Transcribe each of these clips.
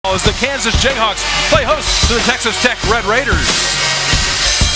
As the Kansas Jayhawks play host to the Texas Tech Red Raiders.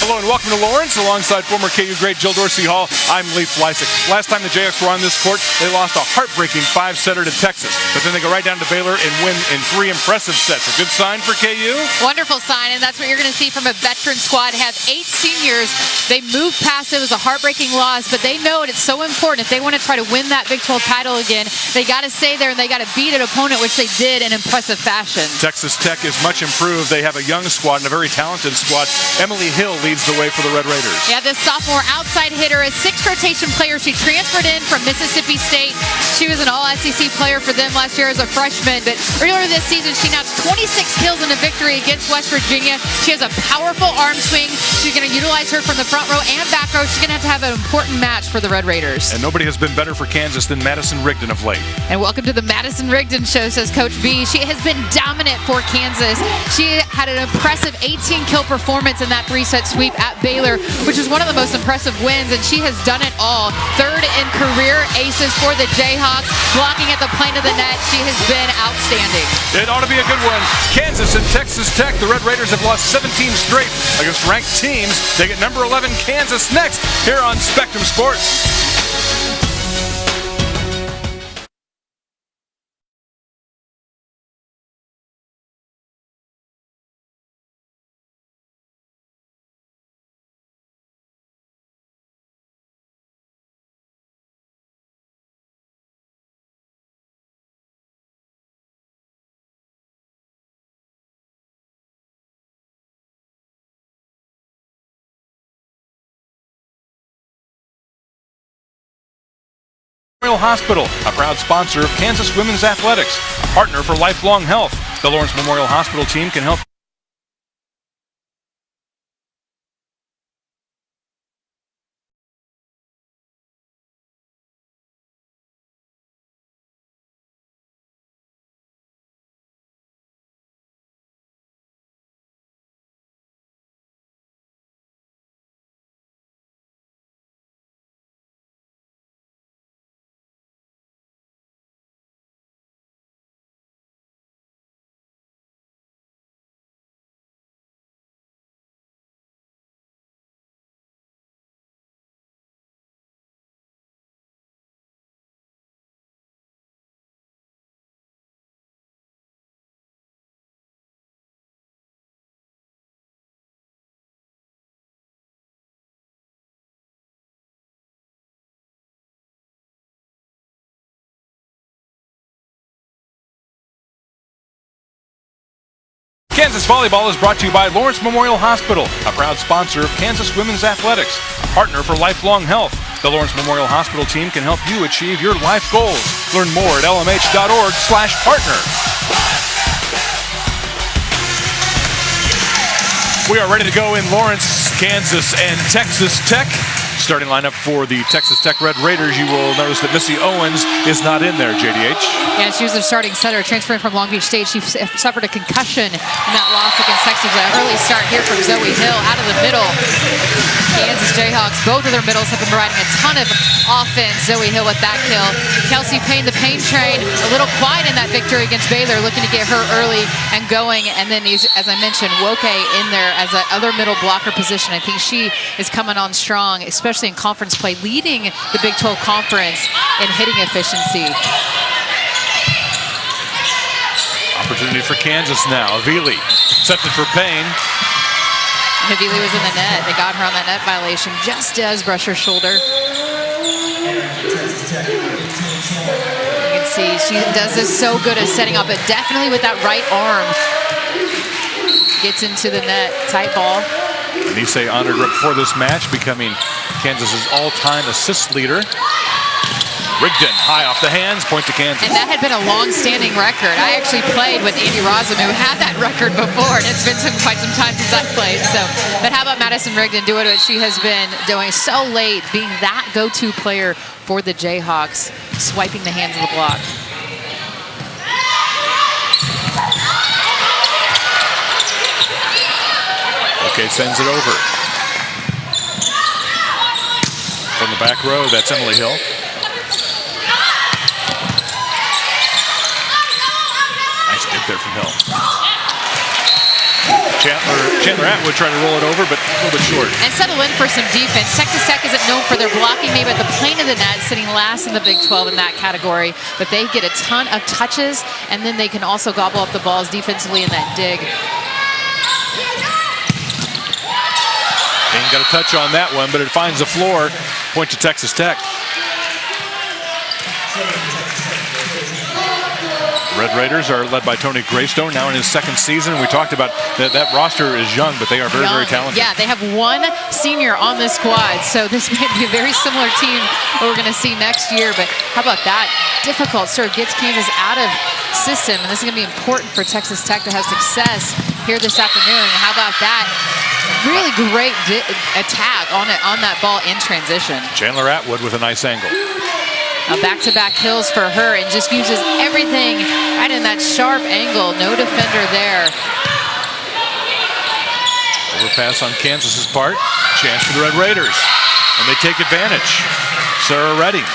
Hello and welcome to Lawrence, alongside former KU great Jill Dorsey Hall. I'm Lee Fleisig. Last time the Jayhawks were on this court, they lost a heartbreaking 5-setter to Texas. But then they go right down to Baylor and win in 3 impressive sets. A good sign for KU? Wonderful sign, and that's what you're going to see from a veteran squad. Have 8 seniors. They moved past it. It was a heartbreaking loss, but they know it's so important. If they want to try to win that Big 12 title again, they got to stay there and they got to beat an opponent, which they did in impressive fashion. Texas Tech is much improved. They have a young squad and a very talented squad. Emily Hill leads the way for the Red Raiders. Yeah, this sophomore outside hitter, a 6th rotation player. She transferred in from Mississippi State. She was an all-SEC player for them last year as a freshman, but earlier this season she notched 26 kills in a victory against West Virginia. She has a powerful arm swing. She's going to utilize her from the front row and back row. She's going to have an important match for the Red Raiders. And nobody has been better for Kansas than Madison Rigdon of late. And welcome to the Madison Rigdon Show, says Coach B. She has been dominant for Kansas. She had an impressive 18-kill performance in that 3-set sweep at Baylor, which is one of the most impressive wins, and she has done it all. 3rd in career aces for the Jayhawks, blocking at the plane of the net. She has been outstanding. It ought to be a good one. Kansas and Texas Tech. The Red Raiders have lost 17 straight against ranked teams. They get number 11 Kansas next here on Spectrum Sports. Memorial Hospital, a proud sponsor of Kansas Women's Athletics, a partner for lifelong health. The Lawrence Memorial Hospital team can help. Kansas Volleyball is brought to you by Lawrence Memorial Hospital, a proud sponsor of Kansas Women's Athletics, a partner for lifelong health. The Lawrence Memorial Hospital team can help you achieve your life goals. Learn more at lmh.org/partner. We are ready to go in Lawrence, Kansas, and Texas Tech. Starting lineup for the Texas Tech Red Raiders, you will notice that Missy Owens is not in there, JDH. Yeah, she was their starting setter, transferring from Long Beach State. She suffered a concussion in that loss against Texas. An early start here from Zoe Hill out of the middle. Kansas Jayhawks, both of their middles have been providing a ton of offense. Zoe Hill with that kill. Kelsey Payne, the Payne train, a little quiet in that victory against Baylor, looking to get her early and going. And then, as I mentioned, Woke in there as that other middle blocker position. I think she is coming on strong, especially in conference play, leading the Big 12 Conference in hitting efficiency. Opportunity for Kansas now. Avili sets it for Payne. Avili was in the net. They got her on that net violation. Just does brush her shoulder. You can see she does this so good at setting up, but definitely with that right arm. Gets into the net. Tight ball. Anise honored before this match, becoming Kansas's all-time assist leader. Rigdon, high off the hands, point to Kansas. And that had been a long-standing record. I actually played with Andy Rossum, who had that record before, and it's been quite some time since I played. So, but how about Madison Rigdon doing what she has been doing so late, being that go-to player for the Jayhawks, swiping the hands of the block. Okay, sends it over. From the back row, that's Emily Hill. Nice dig there from Hill. Chandler Atwood tried to roll it over, but a little bit short. And settle in for some defense. Texas Tech isn't known for their blocking, maybe at the plane of the net, sitting last in the Big 12 in that category. But they get a ton of touches, and then they can also gobble up the balls defensively in that dig. Ain't got a touch on that one, but it finds the floor. Point to Texas Tech. Red Raiders are led by Tony Greystone, now in his second season. We talked about that roster is young, but they are very, very talented. Yeah, they have one senior on this squad, so this may be a very similar team that we're going to see next year. But how about that? Difficult serve gets Kansas out of system, and this is going to be important for Texas Tech to have success here this afternoon. How about that? Really great attack on that ball in transition. Chandler Atwood with a nice angle. Back-to-back kills for her, and just uses everything right in that sharp angle. No defender there. Overpass on Kansas's part. Chance for the Red Raiders. And they take advantage. Sarah Redding.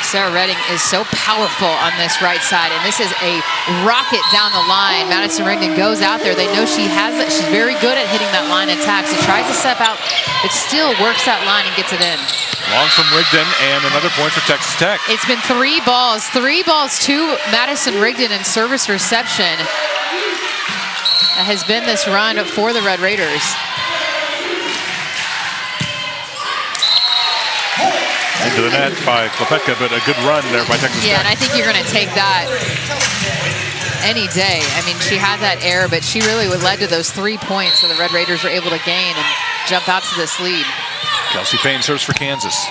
Sarah Redding is so powerful on this right side, and this is a rocket down the line. Madison Rigdon goes out there. They know she has it. She's very good at hitting that line attack. She tries to step out, but still works that line and gets it in. Long from Rigdon, and another point for Texas Tech. It's been three balls to Madison Rigdon in service reception. That has been this run for the Red Raiders. Into the net by Klepetka, but a good run there by Texas Tech. Yeah, and I think you're going to take that any day. I mean, she had that error, but she really led to those 3 points that the Red Raiders were able to gain and jump out to this lead. Kelsey Payne serves for Kansas.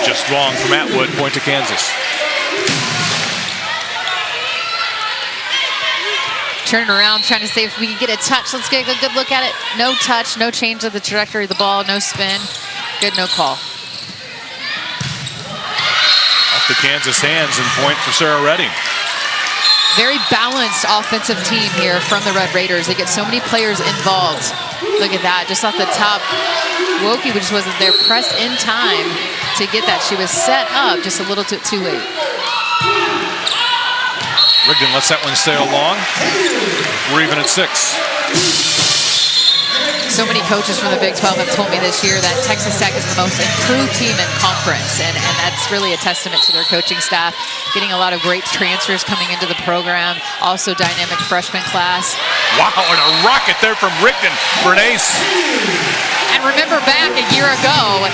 Just long from Atwood, point to Kansas. Turning around, trying to see if we can get a touch. Let's get a good look at it. No touch, no change of the trajectory of the ball, no spin. Good, no call. Off the Kansas hands and point for Sarah Redding. Very balanced offensive team here from the Red Raiders. They get so many players involved. Look at that, just off the top. Woki just wasn't there, pressed in time to get that. She was set up just a little too late. Rigdon lets that one sail long. We're even at 6. So many coaches from the Big 12 have told me this year that Texas Tech is the most improved team in conference, and that's really a testament to their coaching staff. Getting a lot of great transfers coming into the program, also dynamic freshman class. Wow, and a rocket there from Rigdon for an ace. And remember back a year ago,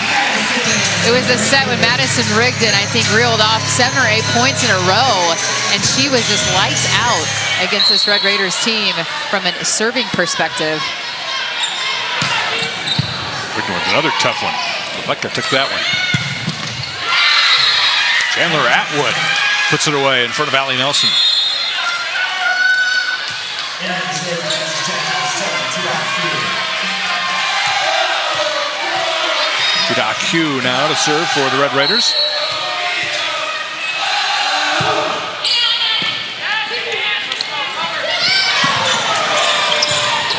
it was a set when Madison Rigdon, I think, reeled off 7 or 8 points in a row, and she was just lights out against this Red Raiders team from a serving perspective. Rigdon with another tough one. Rebecca took that one. Chandler Atwood puts it away in front of Allie Nelson. Q now to serve for the Red Raiders.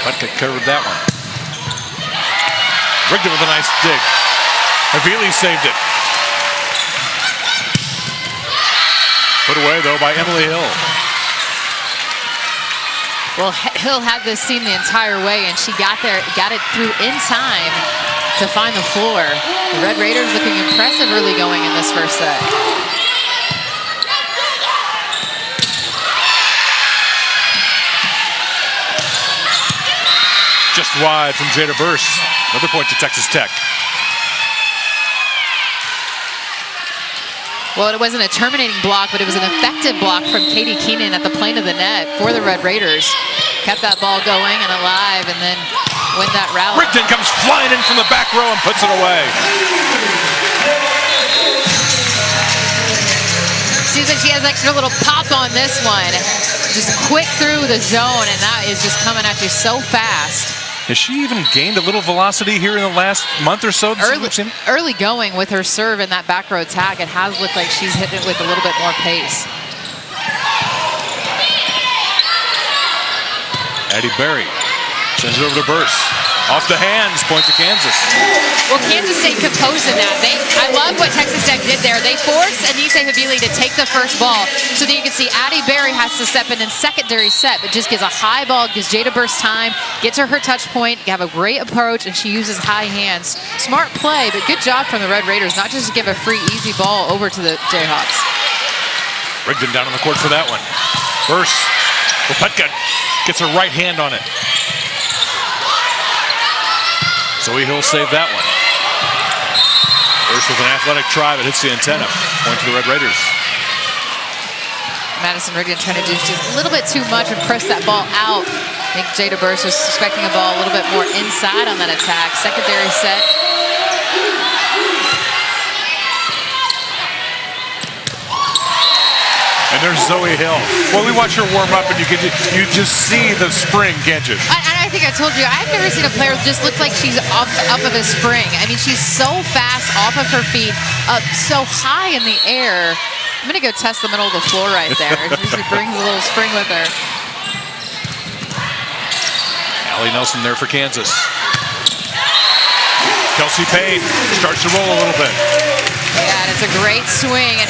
Rebecca covered that one. Rigdon with a nice dig. Havili saved it. Put away, though, by Emily Hill. Well, Hill had this scene the entire way, and she got it through in time to find the floor. The Red Raiders looking impressive early going in this first set. Just wide from Jada Burse. Another point to Texas Tech. Well, it wasn't a terminating block, but it was an effective block from Katie Keenan at the plane of the net for the Red Raiders. Kept that ball going and alive, and then win that rally. Rigdon comes flying in from the back row and puts it away. Seems like she has extra little pop on this one. Just quick through the zone, and that is just coming at you so fast. Has she even gained a little velocity here in the last month or so? Early going with her serve in that back row attack, it has looked like she's hitting it with a little bit more pace. Addie Berry sends it over to Burse. Off the hands, point to Kansas. Well, Kansas State composed in that. I love what Texas Tech did there. They forced Anise Havili to take the first ball so that you can see Addie Berry has to step in secondary set, but just gives a high ball, gives Jada Burst time, gets her touch point, have a great approach, and she uses high hands. Smart play, but good job from the Red Raiders, not just to give a free, easy ball over to the Jayhawks. Rigdon down on the court for that one. Burst. Lepetka gets her right hand on it. Zoe Hill saved that one. Burst with an athletic try, but hits the antenna. Point to the Red Raiders. Madison Rigdon trying to do just a little bit too much and press that ball out. I think Jada Burst was expecting a ball a little bit more inside on that attack. Secondary set. And there's Zoe Hill. Well, we watch her warm up, and you just see the spring, can't you? I think I told you, I've never seen a player who just looks like she's up of a spring. I mean, she's so fast off of her feet, up so high in the air. I'm going to go test the middle of the floor right there. She brings a little spring with her. Allie Nelson there for Kansas. Kelsey Payne starts to roll a little bit. Yeah, and it's a great swing. And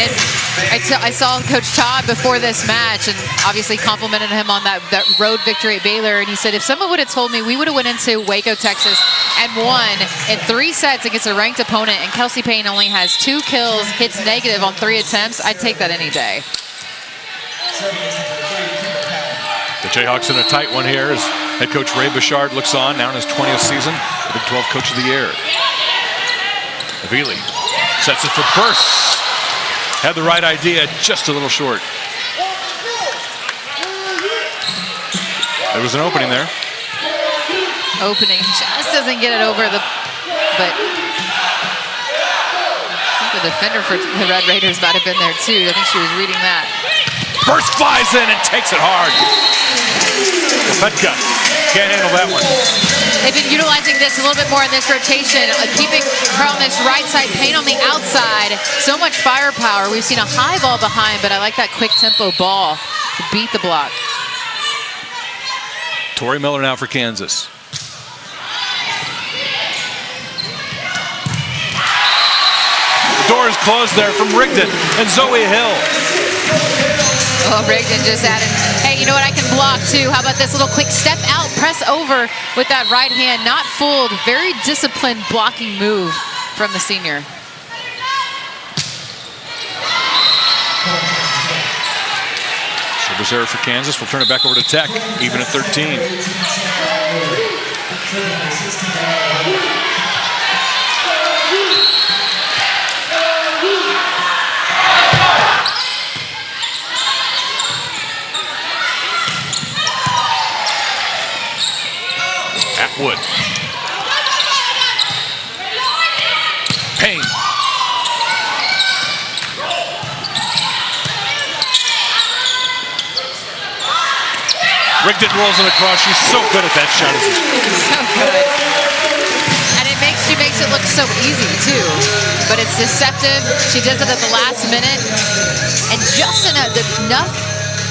I saw Coach Todd before this match and obviously complimented him on that road victory at Baylor. And he said, if someone would have told me we would have went into Waco, Texas and won in 3 sets against a ranked opponent and Kelsey Payne only has 2 kills, hits negative on 3 attempts, I'd take that any day. The Jayhawks in a tight one here as head coach Ray Bouchard looks on, now in his 20th season, the Big 12 Coach of the Year. Havili sets it for Burst. Had the right idea, just a little short. There was an opening there. Opening, just doesn't get it over the, but I think the defender for the Red Raiders might have been there too. I think she was reading that. Burst flies in and takes it hard. Lepetka can't handle that one. They've been utilizing this a little bit more in this rotation, keeping her on this right side, Payne on the outside. So much firepower. We've seen a high ball behind, but I like that quick tempo ball to beat the block. Tori Miller now for Kansas. The door is closed there from Rigdon and Zoe Hill. Oh, Rigdon just added, hey, you know what, I can block too. How about this little quick step out, press over with that right hand, not fooled. Very disciplined blocking move from the senior. Service error for Kansas. We'll turn it back over to Tech, even at 13. Atwood. Payne. Rigdon rolls it across. She's so good at that shot. So good. And she makes it look so easy too. But it's deceptive. She does it at the last minute. And just enough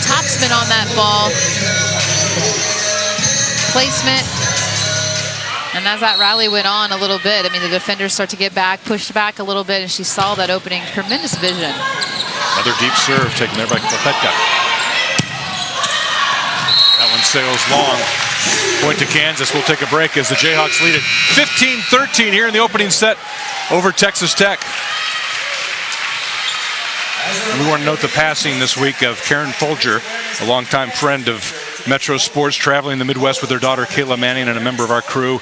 topspin on that ball. Placement. And as that rally went on a little bit, I mean, the defenders start to get back, pushed back a little bit, and she saw that opening. Tremendous vision. Another deep serve taken there by Lepetka. That one sails long. Point to Kansas. We'll take a break as the Jayhawks lead it 15-13 here in the opening set over Texas Tech. And we want to note the passing this week of Karen Folger, a longtime friend of Metro Sports, traveling the Midwest with their daughter Kayla Manning and a member of our crew.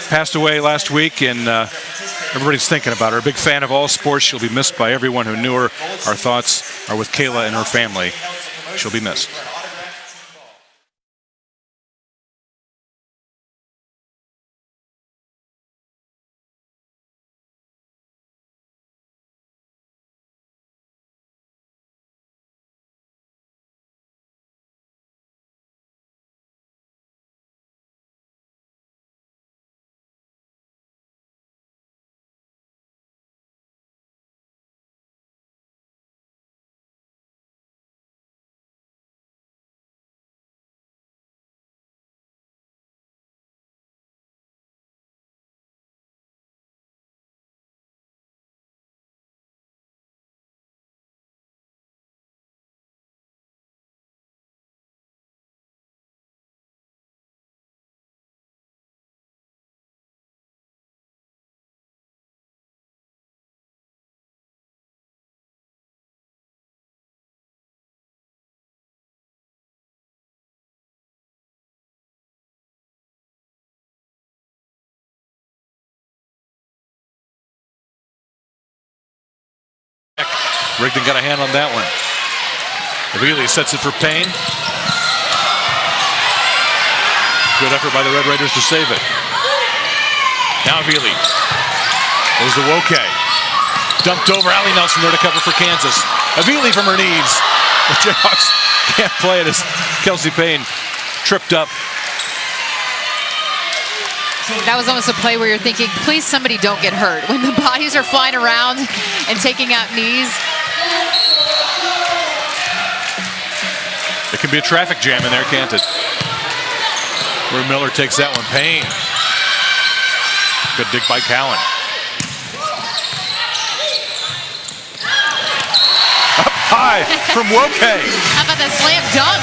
Passed away last week, and everybody's thinking about her. A big fan of all sports. She'll be missed by everyone who knew her. Our thoughts are with Kayla and her family. She'll be missed. Rigdon got a hand on that one. Avili sets it for Payne. Good effort by the Red Raiders to save it. Now Avili goes to Woke. Dumped over. Allie Nelson there to cover for Kansas. Avili from her knees. The Jayhawks can't play it as Kelsey Payne tripped up. That was almost a play where you're thinking, please somebody don't get hurt. When the bodies are flying around and taking out knees. It can be a traffic jam in there, can't it? Where Miller takes that one. Payne. Good dig by Cowan. Up high from Woke. How about that slam dunk?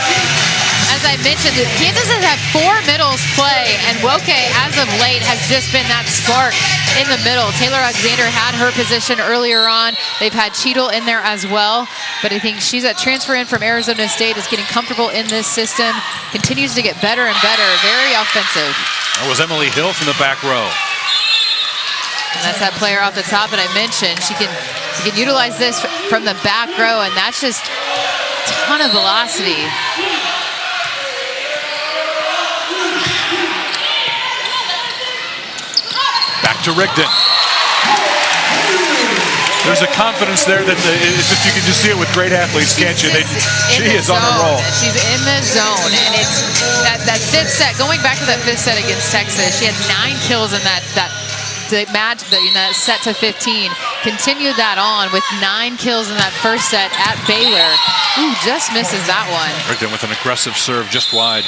As I mentioned, Kansas has had 4 middles play, and Woke, as of late, has just been that spark in the middle. Taylor Alexander had her position earlier on. They've had Cheadle in there as well, but I think she's a transfer in from Arizona State, is getting comfortable in this system, continues to get better and better, very offensive. That was Emily Hill from the back row. And that's that player off the top that I mentioned. She can utilize this from the back row, and that's just a ton of velocity. Back to Rigdon. There's a confidence there that it's just, you can just see it with great athletes, can't you? She is on a roll. She's in the zone, and it's that fifth set. Going back to that fifth set against Texas, she had 9 kills in that match, that set to 15. Continued that on with 9 kills in that first set at Baylor. Ooh, just misses that one. Rigdon with an aggressive serve just wide.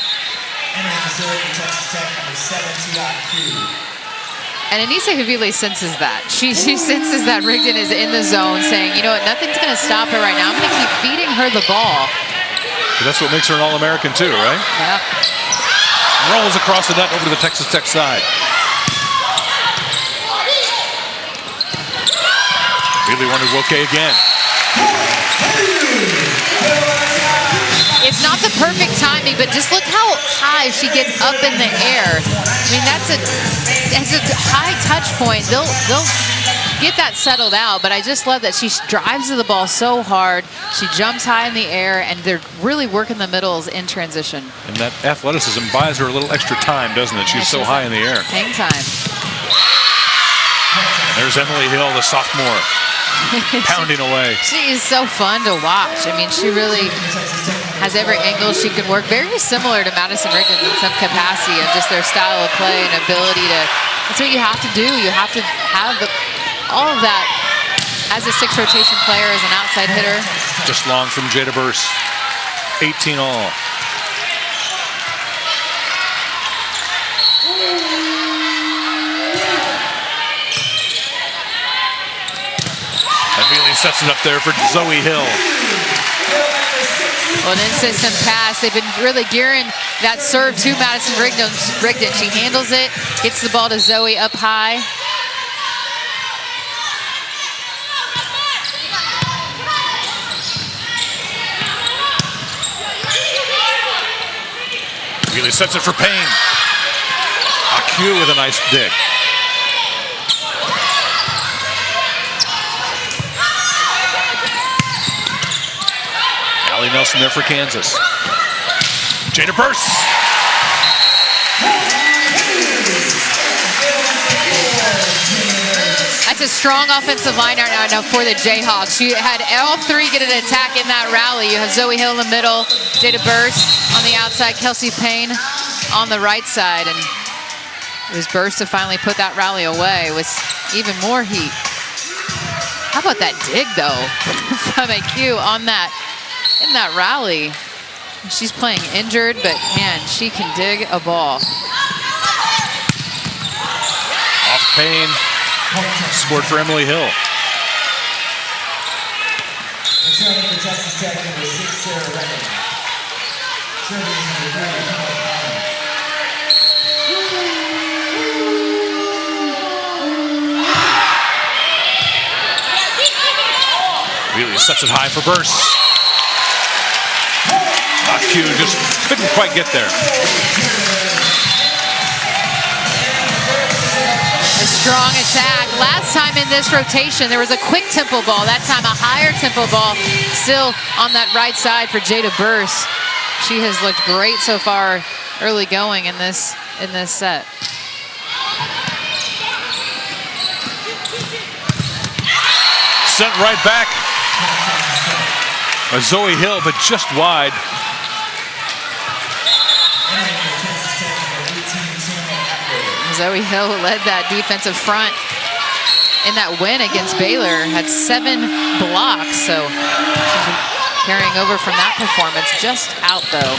And Anissa Havili senses that. She senses that Rigdon is in the zone, saying, you know what, nothing's going to stop her right now. I'm going to keep feeding her the ball. But that's what makes her an All-American too, right? Yep. Rolls across the net over to the Texas Tech side. Really wanted Woke again. It's not the perfect timing, but just look how high she gets up in the air. I mean, that's a high touch point. They'll get that settled out, but I just love that she drives to the ball so hard. She jumps high in the air, and they're really working the middles in transition. And that athleticism buys her a little extra time, doesn't it? She's so high in the air. Hang time. There's Emily Hill, the sophomore, pounding away. She is so fun to watch. I mean, she really has every angle she can work. Very similar to Madison Rigdon in some capacity of just their style of play and ability to, that's what you have to do. You have to have all of that as a 6th rotation player, as an outside hitter. Just long from Jada Burse. 18 all. Avili sets it up there for Zoe Hill. Well, an in-system pass. They've been really gearing that serve to Madison Rigdon. She handles it, gets the ball to Zoe up high. Really sets it for Payne. Aq with a nice dig. Allie Nelson there for Kansas. Jada Burse. That's a strong offensive line right now for the Jayhawks. You had all 3 get an attack in that rally. You have Zoe Hill in the middle, Jada Burse on the outside, Kelsey Payne on the right side. And it was Burse to finally put that rally away with even more heat. How about that dig, though, from AQ on that, in that rally? She's playing injured, but man, she can dig a ball. Off Payne. Scored for Emily Hill. Really sets it high for Burse. Aq just couldn't quite get there. strong attack. Last time in this rotation, there was a quick tempo ball. That time, a higher tempo ball still on that right side for Jada Burse. She has looked great so far early going in this set. Sent right back. Zoe Hill, but just wide. Zoe Hill led that defensive front in that win against Baylor, had 7 blocks, so carrying over from that performance. Just out, though.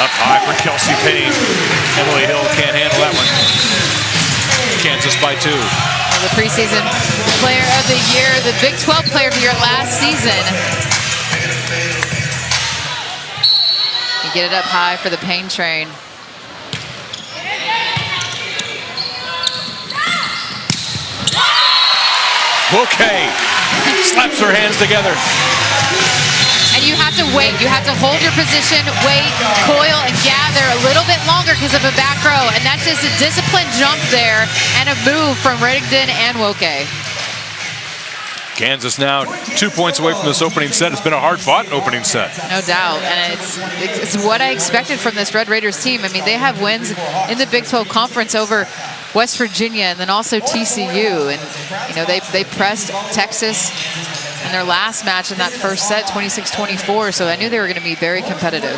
Up high for Kelsey Payne. Emily Hill can't handle that one. Kansas by 2. Well, the preseason player of the year, the Big 12 player of the year last season. You get it up high for the Payne train. Okay, slaps her hands together. And you have to wait. You have to hold your position, wait, coil, and gather a little bit longer because of a back row. And that's just a disciplined jump there and a move from Rigdon and Woke. Kansas now 2 points away from this opening set. It's been a hard-fought opening set. No doubt, and it's what I expected from this Red Raiders team. I mean, they have wins in the Big 12 Conference over West Virginia and then also TCU. And, you know, they pressed Texas in their last match in that first set, 26-24, so I knew they were going to be very competitive.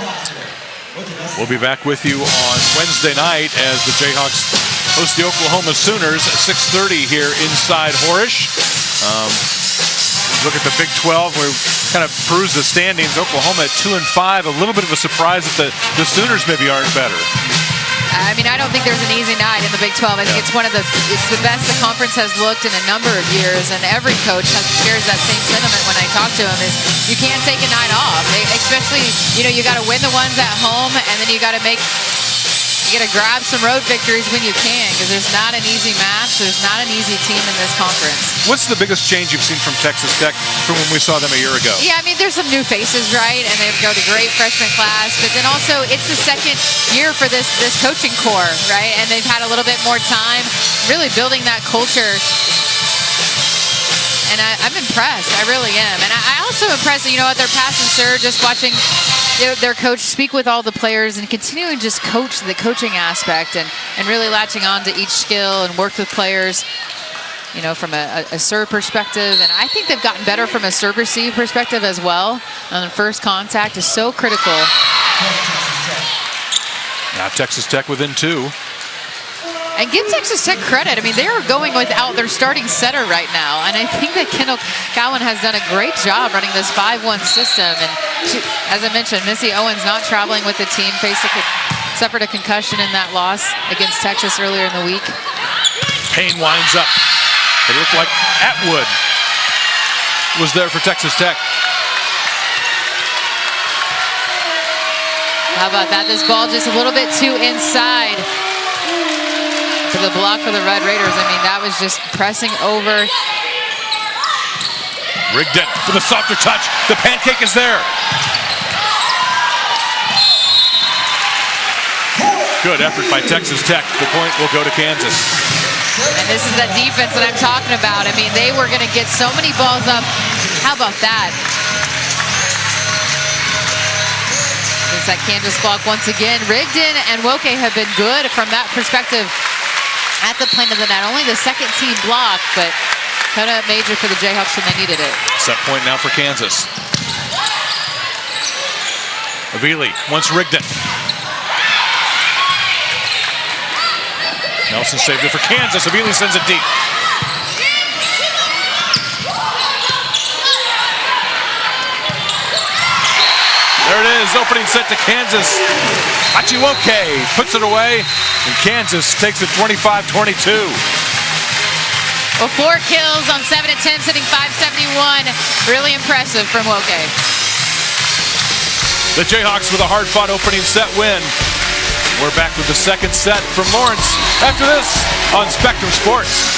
We'll be back with you on Wednesday night as the Jayhawks host the Oklahoma Sooners at 6:30 here inside Horish. Look at the Big 12. We kind of peruse the standings. Oklahoma at 2-5. A little bit of a surprise that the Sooners maybe aren't better. I mean, I don't think there's an easy night in the Big 12. I think it's the best the conference has looked in a number of years, and every coach shares that same sentiment when I talk to him. Is you can't take a night off, especially you got to win the ones at home, and then you got to grab some road victories when you can, because there's not an easy match. There's not an easy team in this conference. What's the biggest change you've seen from Texas Tech from when we saw them a year ago? Yeah, I mean, there's some new faces, right? And they've got a great freshman class, but then also it's the second year for this coaching core, right? And they've had a little bit more time really building that culture. And I'm impressed. I really am. And I also impressed, at their pass and serve, just watching their coach speak with all the players and continuing to just coach the coaching aspect and really latching on to each skill and work with players, from a serve perspective. And I think they've gotten better from a serve-receive perspective as well. And first contact is so critical. Now Texas Tech within 2. And give Texas Tech credit. I mean, they are going without their starting setter right now. And I think that Kendall Cowan has done a great job running this 5-1 system. And as I mentioned, Missy Owens not traveling with the team, suffered a concussion in that loss against Texas earlier in the week. Payne winds up. It looked like Atwood was there for Texas Tech. How about that? This ball just a little bit too inside. For the block for the Red Raiders. I mean, that was just pressing over. Rigdon for the softer touch. The pancake is there. Good effort by Texas Tech. The point will go to Kansas. And this is that defense that I'm talking about. I mean, they were going to get so many balls up. How about that? It's that Kansas block once again. Rigdon and Woke have been good from that perspective at the plane of the net. Only the second team block, but kind of major for the Jayhawks when they needed it. Set point now for Kansas. Avili wants Rigdon. Nelson saved it for Kansas. Avili sends it deep. There it is, opening set to Kansas. Achiwoke puts it away, and Kansas takes it 25-22. Well, 4 kills on 7 attempts, hitting .571. Really impressive from Woke. The Jayhawks with a hard-fought opening set win. We're back with the second set from Lawrence after this on Spectrum Sports.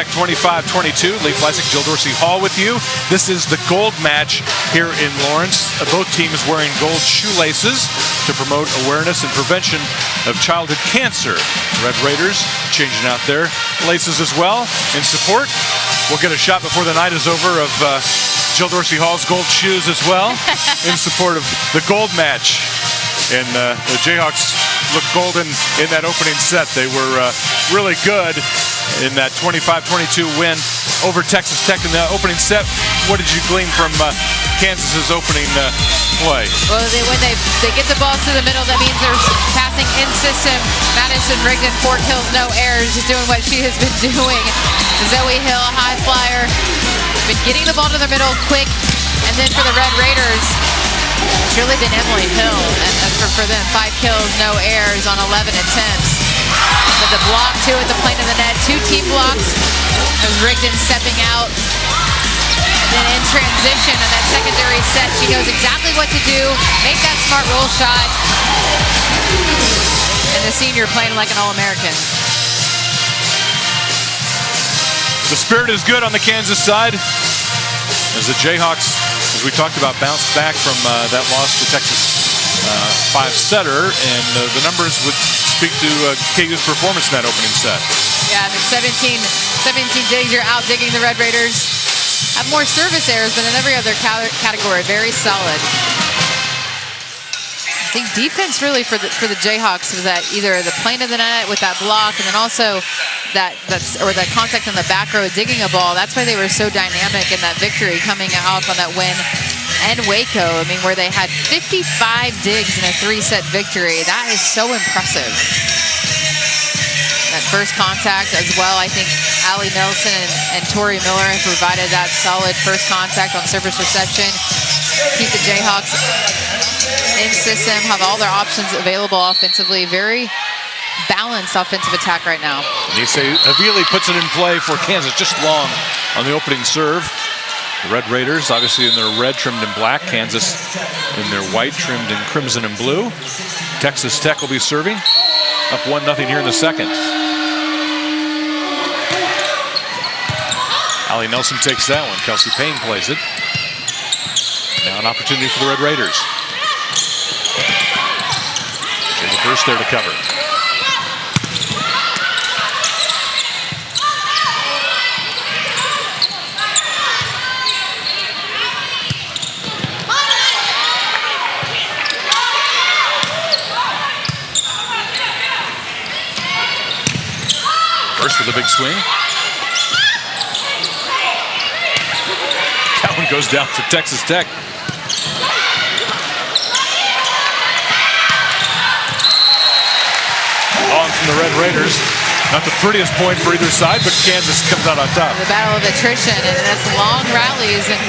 25-22, Lee Fleisig, Jill Dorsey Hall with you. This is the gold match here in Lawrence. Both teams wearing gold shoelaces to promote awareness and prevention of childhood cancer. Red Raiders changing out their laces as well in support. We'll get a shot before the night is over of Jill Dorsey Hall's gold shoes as well in support of the gold match. And the Jayhawks looked golden in that opening set. They were really good in that 25-22 win over Texas Tech in the opening set. What did you glean from Kansas's opening play? Well, when they get the ball to the middle, that means they're passing in system. Madison Rigdon, 4 kills, no errors, just doing what she has been doing. Zoe Hill, high flyer, been getting the ball to the middle quick. And then for the Red Raiders, it's really been Emily Hill. And for them, 5 kills, no errors on 11 attempts. But the block, too, at the plane of the net. 2 team blocks. As Rigdon stepping out. And then in transition on that secondary set, she knows exactly what to do. Make that smart roll shot. And the senior playing like an All-American. The spirit is good on the Kansas side. As the Jayhawks, as we talked about, bounced back from that loss to Texas 5-setter. And the numbers would speak to KU's performance in that opening set. Yeah, I mean, 17 digs, you're out digging the Red Raiders. Have more service errors, but in every other category, very solid. I think defense really for the Jayhawks was that either the plane of the net with that block, and then also that contact in the back row digging a ball. That's why they were so dynamic in that victory coming off on that win. And Waco, I mean, where they had 55 digs in a 3-set victory. That is so impressive. That first contact as well, I think Allie Nelson and Tori Miller have provided that solid first contact on service reception. Keep the Jayhawks in system, have all their options available offensively. Very balanced offensive attack right now. They say Avili puts it in play for Kansas, just long on the opening serve. The Red Raiders, obviously in their red trimmed in black. Kansas in their white trimmed in crimson and blue. Texas Tech will be serving. Up 1-0 here in the second. Allie Nelson takes that one. Kelsey Payne plays it. Now an opportunity for the Red Raiders. There's a burst there to cover. First with a big swing. That one goes down for Texas Tech. On from the Red Raiders. Not the prettiest point for either side, but Kansas comes out on top. The battle of attrition, and that's long rallies. And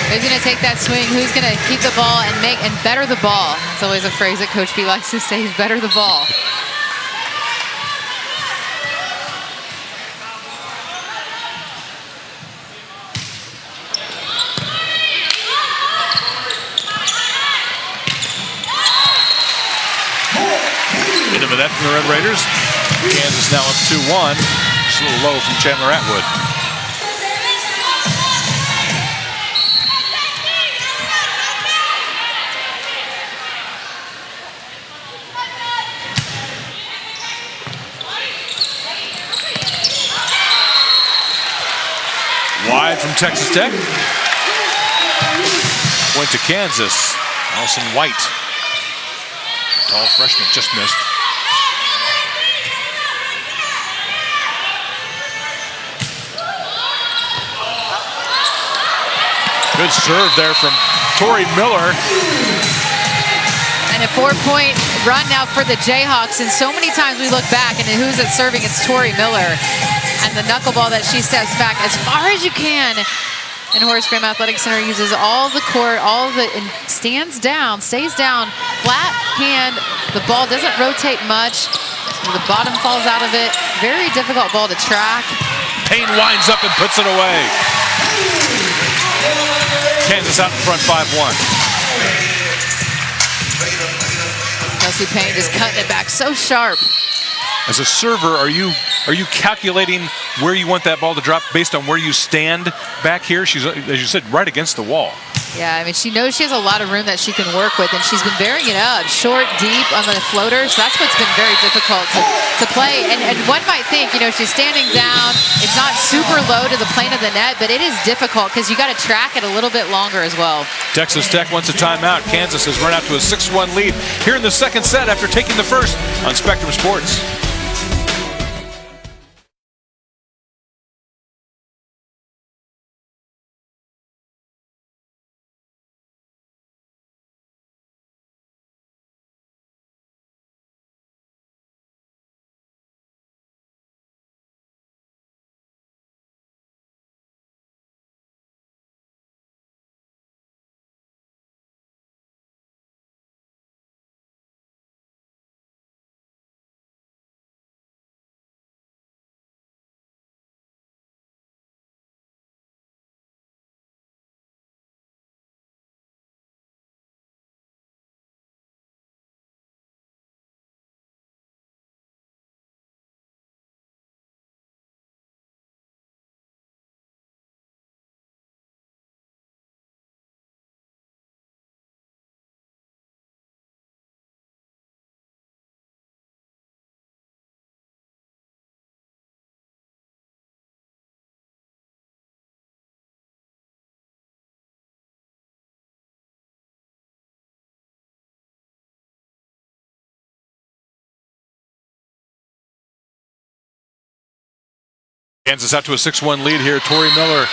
who's going to take that swing? Who's going to keep the ball and better the ball? It's always a phrase that Coach B likes to say, is better the ball. Into that from the Red Raiders. Kansas now up 2-1. Just a little low from Chandler Atwood. Wide from Texas Tech. Point to Kansas. Allison White. Tall freshman, just missed. Good serve there from Tori Miller. And a 4-point run now for the Jayhawks. And so many times we look back, and who's it serving? It's Tori Miller. And the knuckleball that she steps back as far as you can. And Horace Graham Athletic Center uses all the court, and stays down, flat hand. The ball doesn't rotate much. The bottom falls out of it. Very difficult ball to track. Payne winds up and puts it away. Kansas out in front 5-1. Kelsey Payne just cutting it back so sharp. As a server, are you calculating where you want that ball to drop based on where you stand back here? She's, as you said, right against the wall. Yeah, I mean, she knows she has a lot of room that she can work with, and she's been varying it up, short, deep on the floaters. That's what's been very difficult to play. And one might think, you know, she's standing down. It's not super low to the plane of the net, but it is difficult because you got to track it a little bit longer as well. Texas Tech wants a timeout. Kansas has run out to a 6-1 lead here in the second set after taking the first on Spectrum Sports. Kansas out to a 6-1 lead here. Tori Miller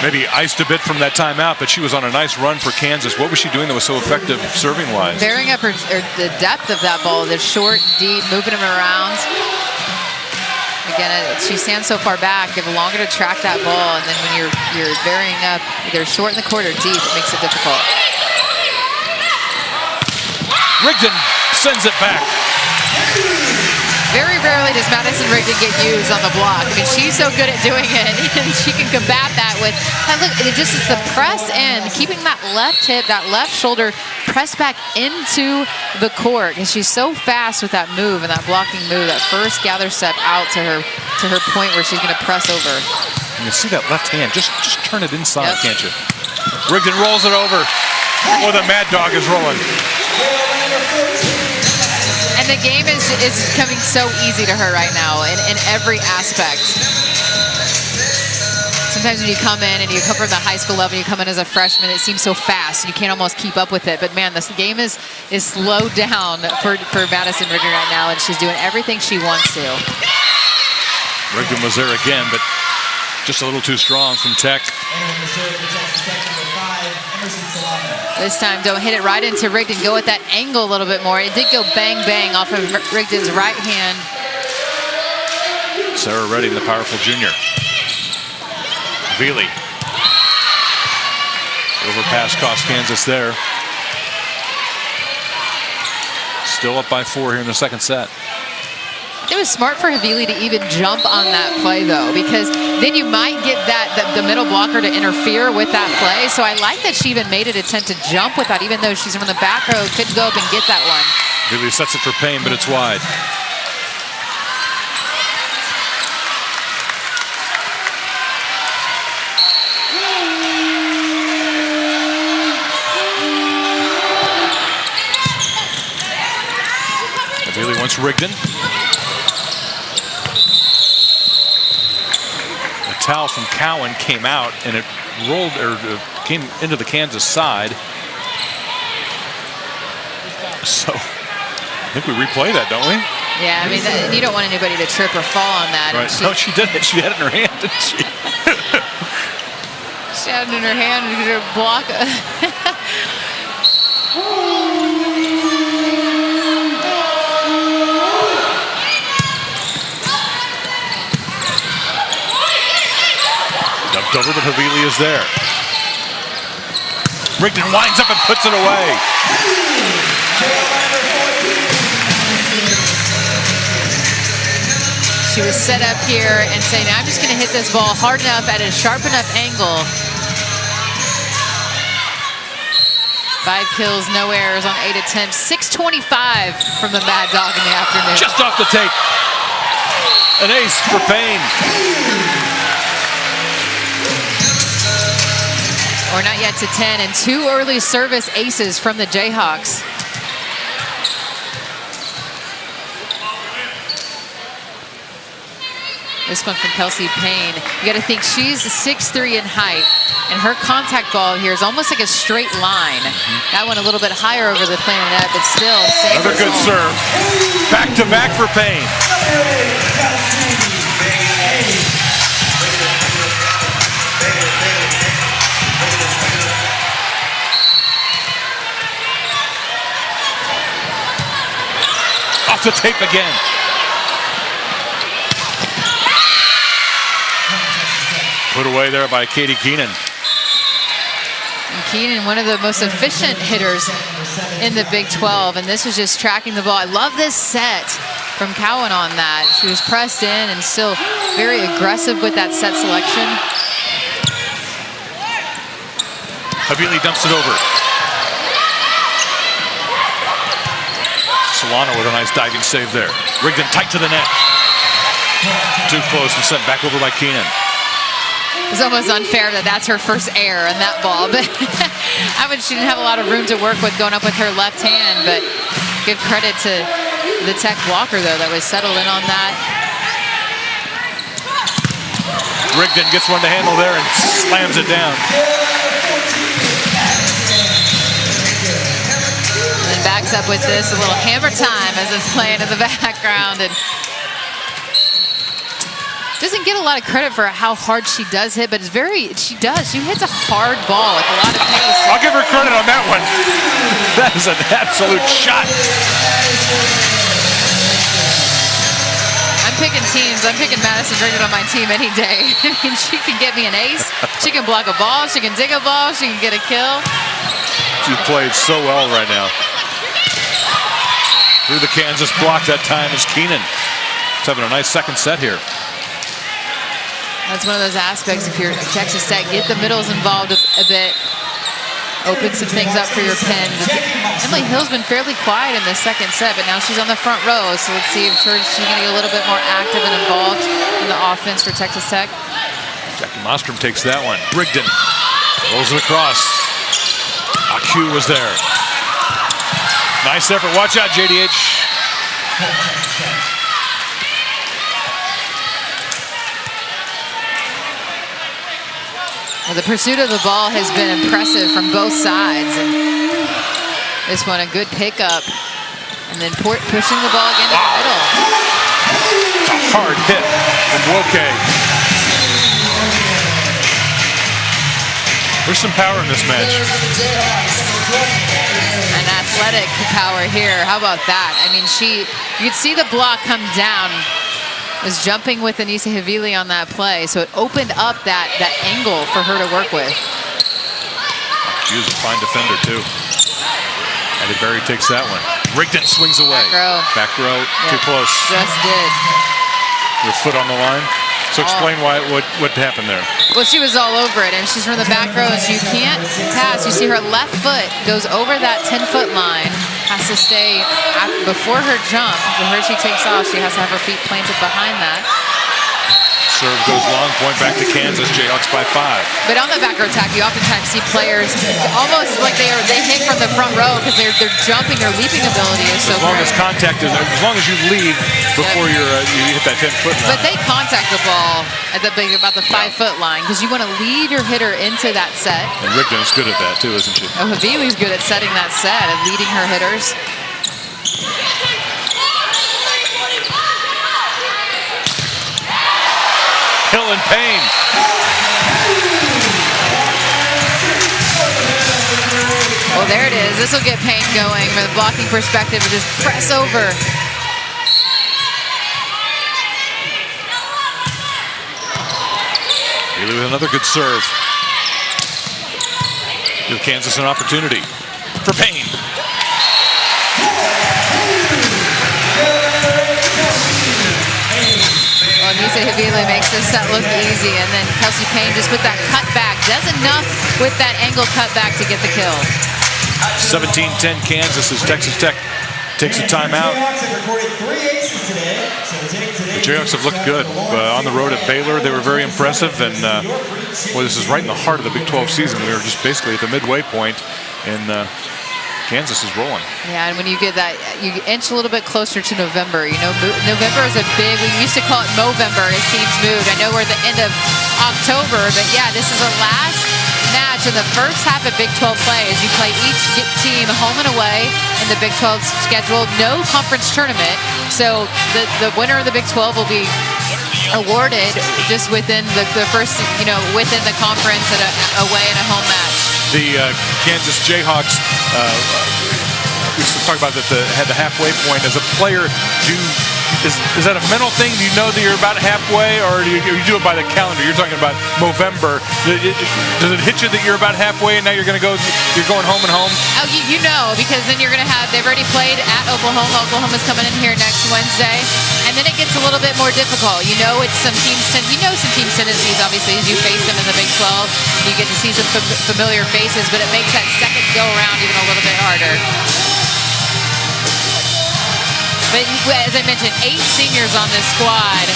maybe iced a bit from that timeout, but she was on a nice run for Kansas. What was she doing that was so effective serving-wise? Varying up the depth of that ball, the short, deep, moving them around. Again, she stands so far back, you have longer to track that ball, and then when you're varying up either short in the court or deep, it makes it difficult. Rigdon sends it back. Very rarely does Madison Rigdon get used on the block. I mean, she's so good at doing it, and she can combat that with, look, it's the press in, keeping that left hip, that left shoulder pressed back into the court. And she's so fast with that move and that blocking move, that first gather step out to her point where she's going to press over. You see that left hand, just turn it inside, can't you? Rigdon rolls it over. Oh, the Mad Dog is rolling. And the game is coming so easy to her right now in every aspect. Sometimes when you come in and you come from the high school level, you come in as a freshman, it seems so fast. You can't almost keep up with it. But man, this game is slowed down for Madison Rigdon right now, and she's doing everything she wants to. Rigdon was there again, but just a little too strong from Tech. This time, don't hit it right into Rigdon. Go with that angle a little bit more. It did go bang, bang off of Rigdon's right hand. Sarah Redding, the powerful junior. Veely. Overpass cost Kansas there. Still up by 4 here in the second set. It was smart for Havili to even jump on that play, though, because then you might get the middle blocker to interfere with that play. So I like that she even made an attempt to jump with that, even though she's from the back row, couldn't go up and get that one. Havili sets it for Payne, but it's wide. Havili wants Rigdon. Towel from Cowan came out and it rolled or came into the Kansas side. So I think we replay that, don't we? Yeah, I mean, you don't want anybody to trip or fall on that. Right. No, she did it. She had it in her hand, didn't she? She had it in her hand to block. Over, but Havili is there. Rigdon winds up and puts it away. She was set up here and saying, I'm just going to hit this ball hard enough at a sharp enough angle. 5 kills, no errors on 8 attempts. 625 from the Mad Dog in the afternoon. Just off the tape. An ace for Payne. Or not yet to 10, and 2 early service aces from the Jayhawks. This one from Kelsey Payne. You got to think she's 6'3" in height, and her contact ball here is almost like a straight line. That one a little bit higher over the plane of net, but still. Another good serve. Back to back for Payne. Off the tape again. Put away there by Katie Keenan. And Keenan, one of the most efficient hitters in the Big 12, and this was just tracking the ball. I love this set from Cowan on that. She was pressed in and still very aggressive with that set selection. Havili dumps it over. Solano with a nice diving save there. Rigdon tight to the net. Too close and sent back over by Keenan. It's almost unfair that that's her first error in that ball, but she didn't have a lot of room to work with going up with her left hand, but good credit to the Tech blocker, though, that was settled in on that. Rigdon gets one to handle there and slams it down. And then backs up with this, a little hammer time as it's playing in the background. And doesn't get a lot of credit for how hard she does hit, but she hits a hard ball with a lot of pace. I'll give her credit on that one. That is an absolute shot. I'm picking teams. I'm picking Madison Rigdon on my team any day. I mean, she can get me an ace. She can block a ball. She can dig a ball. She can get a kill. She played so well right now. Through the Kansas block that time is Keenan. She's having a nice second set here. That's one of those aspects. If you're Texas Tech, get the middles involved a bit. Open some things up for your pins. Emily Hill's been fairly quiet in the second set, but now she's on the front row. So let's see if she's going to get a little bit more active and involved in the offense for Texas Tech. Jackie Mostrom takes that one. Rigdon rolls it across. Aq was there. Nice effort. Watch out, JDH. Well, the pursuit of the ball has been impressive from both sides. And this one, a good pickup. And then pushing the ball again to the middle. It's a hard hit from Woke. There's some power in this match. An athletic power here. How about that? I mean, you could see the block come down. Was jumping with Anissa Havili on that play, so it opened up that angle for her to work with. She was a fine defender too. Eddie Berry takes that one. Rigdon swings away. Back row, too close. Just did. Her foot on the line. So explain what happened there. Well, she was all over it, and she's from the back row, so you can't pass. You see her left foot goes over that 10-foot line, has to stay before her jump. Before she takes off, she has to have her feet planted behind that. Serve goes long, point back to Kansas. Jayhawks by 5. But on the back row attack, you oftentimes see players almost like they hit from the front row because their jumping or leaping ability is so great. As long as you leave before you hit that 10-foot line. But they contact the ball at about the 5-foot line because you want to lead your hitter into that set. And Rigdon's good at that too, isn't she? Oh, Havili's good at setting that set and leading her hitters. Hill and Payne. Well, there it is. This will get Payne going from the blocking perspective and just press over. Haley with another good serve. Give Kansas an opportunity for Payne. Well, Anissa Havili makes this set look easy, and then Kelsey Payne just with that cutback does enough with that angle cutback to get the kill. 17-10 Kansas as Texas Tech takes a timeout. The Jayhawks have looked good on the road at Baylor. They were very impressive, and well, this is right in the heart of the Big 12 season. We were just basically at the midway point, and Kansas is rolling. Yeah, and when you get that, you inch a little bit closer to November. You know, November is a big, we used to call it Movember as teams moved. I know we're at the end of October, but yeah, this is the last match in the first half of Big 12 play as you play each team home and away in the Big 12 schedule. No conference tournament, so the winner of the Big 12 will be awarded just within the first, you know, within the conference at away and a home match. The Kansas Jayhawks, we talked about that had the halfway point. As a player, is that a mental thing? Do you know that you're about halfway, or do you do it by the calendar? You're talking about Movember. Does it hit you that you're about halfway and now you're going home and home? Oh, you know, because then you're going to have, they've already played at Oklahoma. Oklahoma's coming in here next Wednesday, and then it gets a little bit more difficult. You know, it's some teams' tendencies, obviously, as you face them in the Big 12. You get to see some familiar faces, but it makes that second go around even a little bit harder. But as I mentioned, 8 seniors on this squad.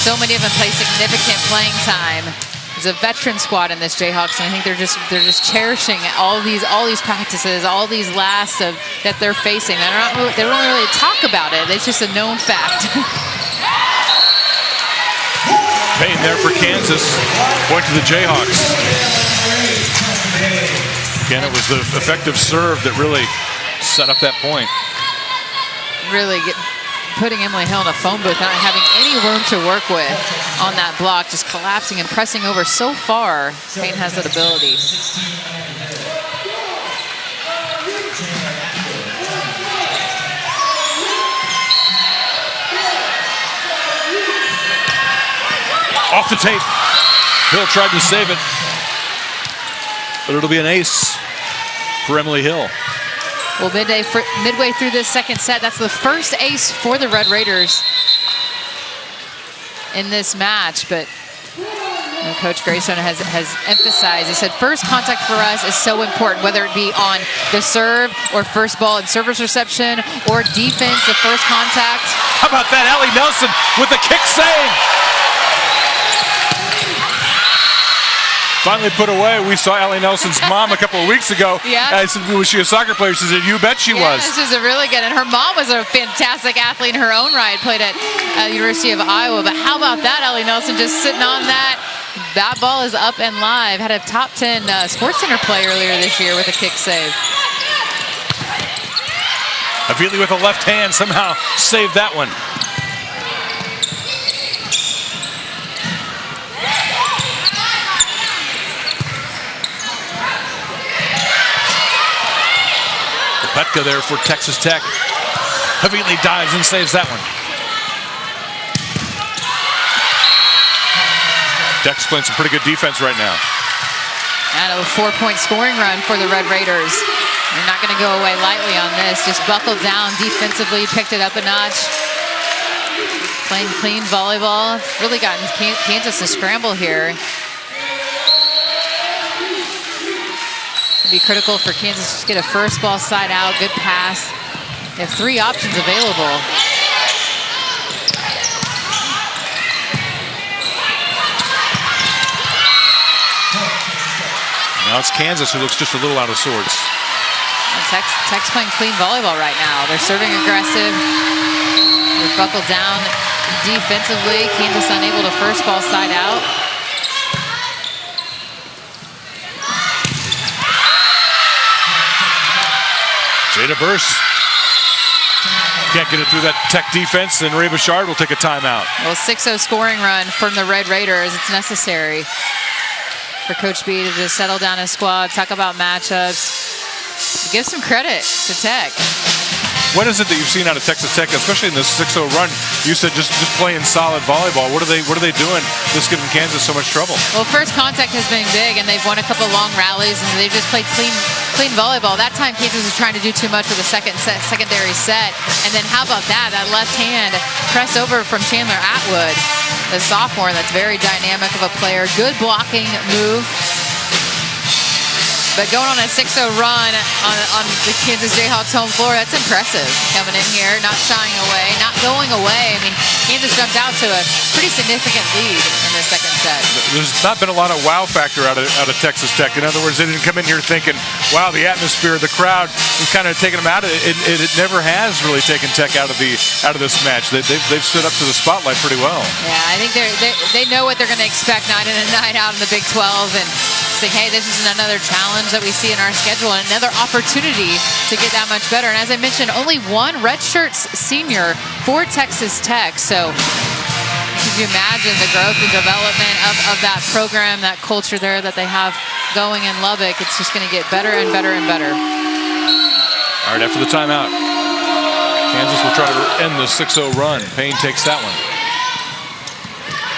So many of them play significant playing time. There's a veteran squad in this Jayhawks, and I think they're just cherishing all these practices, all these lasts that they're facing. They don't really talk about it. It's just a known fact. Payne there for Kansas. Point to the Jayhawks. Again, it was the effective serve that really set up that point. Really putting Emily Hill in a phone booth, not having any room to work with on that block, just collapsing and pressing over so far. Payne has that ability. Off the tape. Hill tried to save it, but it'll be an ace for Emily Hill. Well, midway through this second set, that's the first ace for the Red Raiders in this match. But Coach Greystone has emphasized, he said, first contact for us is so important, whether it be on the serve or first ball and service reception or defense, the first contact. How about that? Allie Nelson with the kick save. Finally put away. We saw Allie Nelson's mom a couple of weeks ago. Yeah. I said, was she a soccer player? She said, you bet she was. This is a really good, and her mom was a fantastic athlete in her own right, played at University of Iowa. But how about that, Allie Nelson just sitting on that? That ball is up and live. Had a top 10 Sports Center play earlier this year with a kick save. Avili with a left hand somehow saved that one. Petka there for Texas Tech. Avili dives and saves that one. Tech's playing some pretty good defense right now. And a 4-point scoring run for the Red Raiders. They're not going to go away lightly on this. Just buckled down defensively, picked it up a notch. Playing clean volleyball. It's really gotten Kansas to scramble here. Be critical for Kansas to get a first ball side out, good pass. They have 3 options available. Now it's Kansas who looks just a little out of sorts. Tech's playing clean volleyball right now. They're serving aggressive. They're buckled down defensively. Kansas unable to first ball side out. Jada Burse can't get it through that Tech defense, and Ray Bouchard will take a timeout. Well, 6-0 scoring run from the Red Raiders. It's necessary for Coach B to just settle down his squad, talk about matchups, give some credit to Tech. What is it that you've seen out of Texas Tech, especially in this 6-0 run? You said just playing solid volleyball. What are they doing that's giving Kansas so much trouble? Well, first contact has been big, and they've won a couple long rallies, and they've just played clean volleyball. That time Kansas was trying to do too much with the secondary set. And then how about that left hand press over from Chandler Atwood, the sophomore that's very dynamic of a player. Good blocking move. But going on a 6-0 run on the Kansas Jayhawks home floor, that's impressive. Coming in here, not shying away, not going away. I mean, Kansas jumped out to a pretty significant lead in the second set. There's not been a lot of wow factor out of Texas Tech. In other words, they didn't come in here thinking, wow, the atmosphere, the crowd was kind of taking them out of it. It never has really taken Tech out of this match. They've stood up to the spotlight pretty well. Yeah, I think they know what they're going to expect night in and night out in the Big 12, and think, hey, this is another challenge that we see in our schedule and another opportunity to get that much better. And as I mentioned, only one redshirt senior for Texas Tech. So could you imagine the growth and development of that program, that culture there that they have going in Lubbock? It's just going to get better and better and better. All right, after the timeout, Kansas will try to end the 6-0 run. Payne takes that one.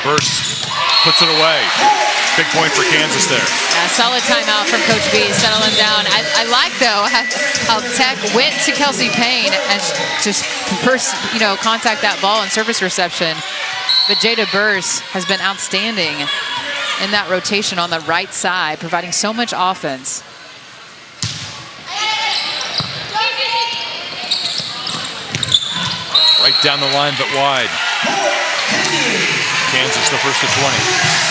Burst puts it away. Big point for Kansas there. Yeah, solid timeout from Coach B, settling down. I like, though, how Tech went to Kelsey Payne and just first, contact that ball in service reception. But Jada Burse has been outstanding in that rotation on the right side, providing so much offense. Right down the line, but wide. Kansas, the first of 20.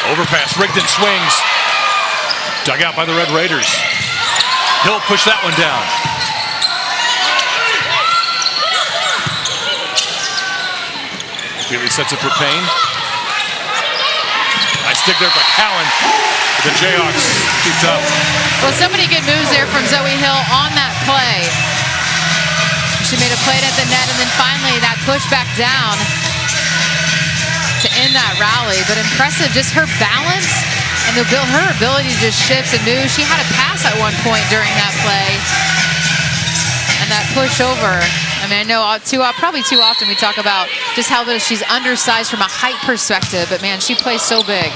Overpass, Rigdon swings. Dug out by the Red Raiders. Hill pushed that one down. Feely sets it for Payne. Nice dig there by Cowan. The Jayhawks keep tough. Well, so many good moves there from Zoe Hill on that play. She made a play at the net, and then finally that push back down to end that rally. But impressive, just her balance and her ability to just shift and move. She had a pass at one point during that play. And that push over. I mean, I know probably too often we talk about just how she's undersized from a height perspective, but man, she plays so big.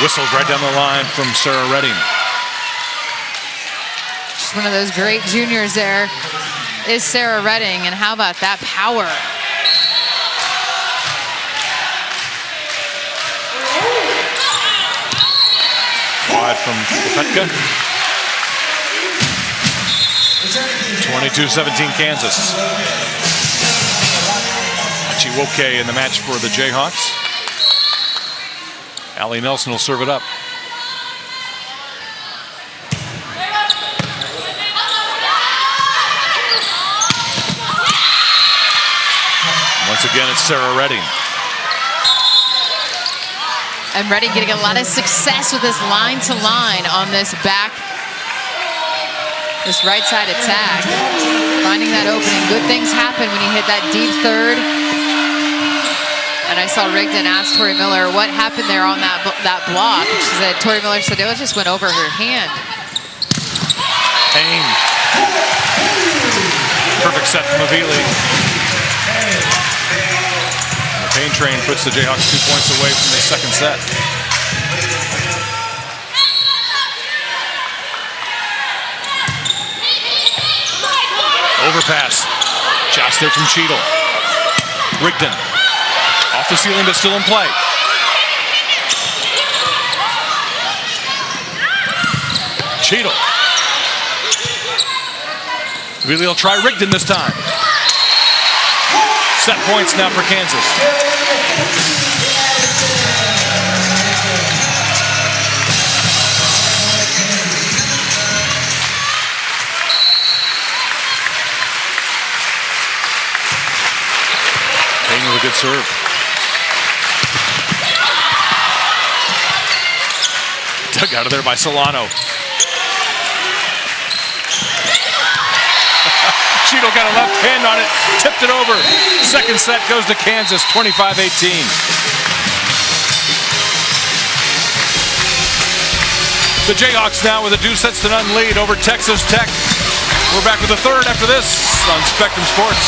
Whistled right down the line from Sarah Redding. She's one of those great juniors there is Sarah Redding, and how about that power? Wide from Kopetka. 22-17 Kansas. Achiwoke in the match for the Jayhawks. Allie Nelson will serve it up. Once again, it's Sarah Redding. And Redding getting a lot of success with this line-to-line on this right side attack. Finding that opening. Good things happen when you hit that deep third. And I saw Rigdon ask Tori Miller what happened there on that block. She said, Tori Miller said it just went over her hand. Payne. Perfect set from Avili. The Payne train puts the Jayhawks 2 points away from the second set. Overpass. Josh there from Cheadle. Rigdon. Off the ceiling, but still in play. Cheadle. Really will try Rigdon this time. Set points now for Kansas. Payne with a good serve. Dug out of there by Solano. Cheadle got a left hand on it, tipped it over. Second set goes to Kansas, 25-18. The Jayhawks now with a 2-0 lead over Texas Tech. We're back with the third after this on Spectrum Sports.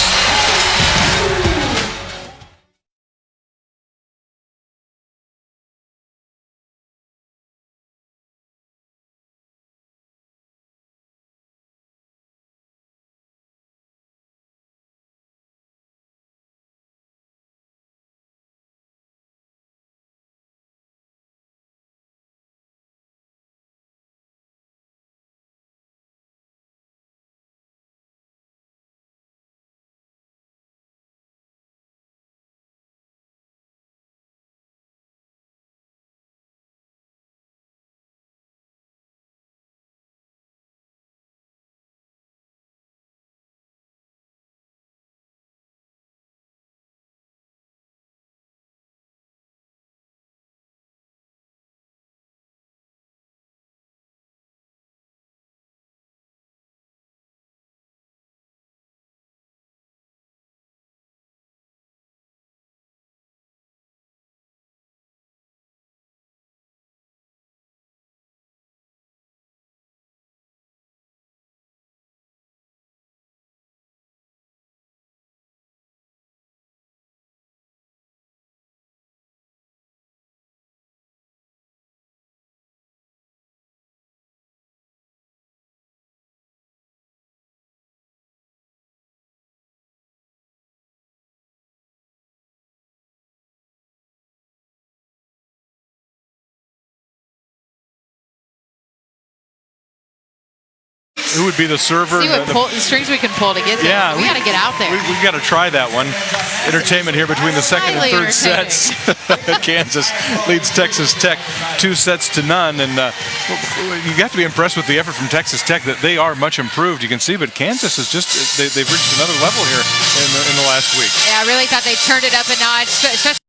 who would be the server. See what the strings we can pull to get there. Yeah, we got to get out there. We got to try that one. Entertainment here between the second and third sets. Kansas leads Texas Tech 2-0. And you have to be impressed with the effort from Texas Tech that they are much improved. You can see, but Kansas is just, they've reached another level here in the last week. Yeah, I really thought they turned it up a notch, especially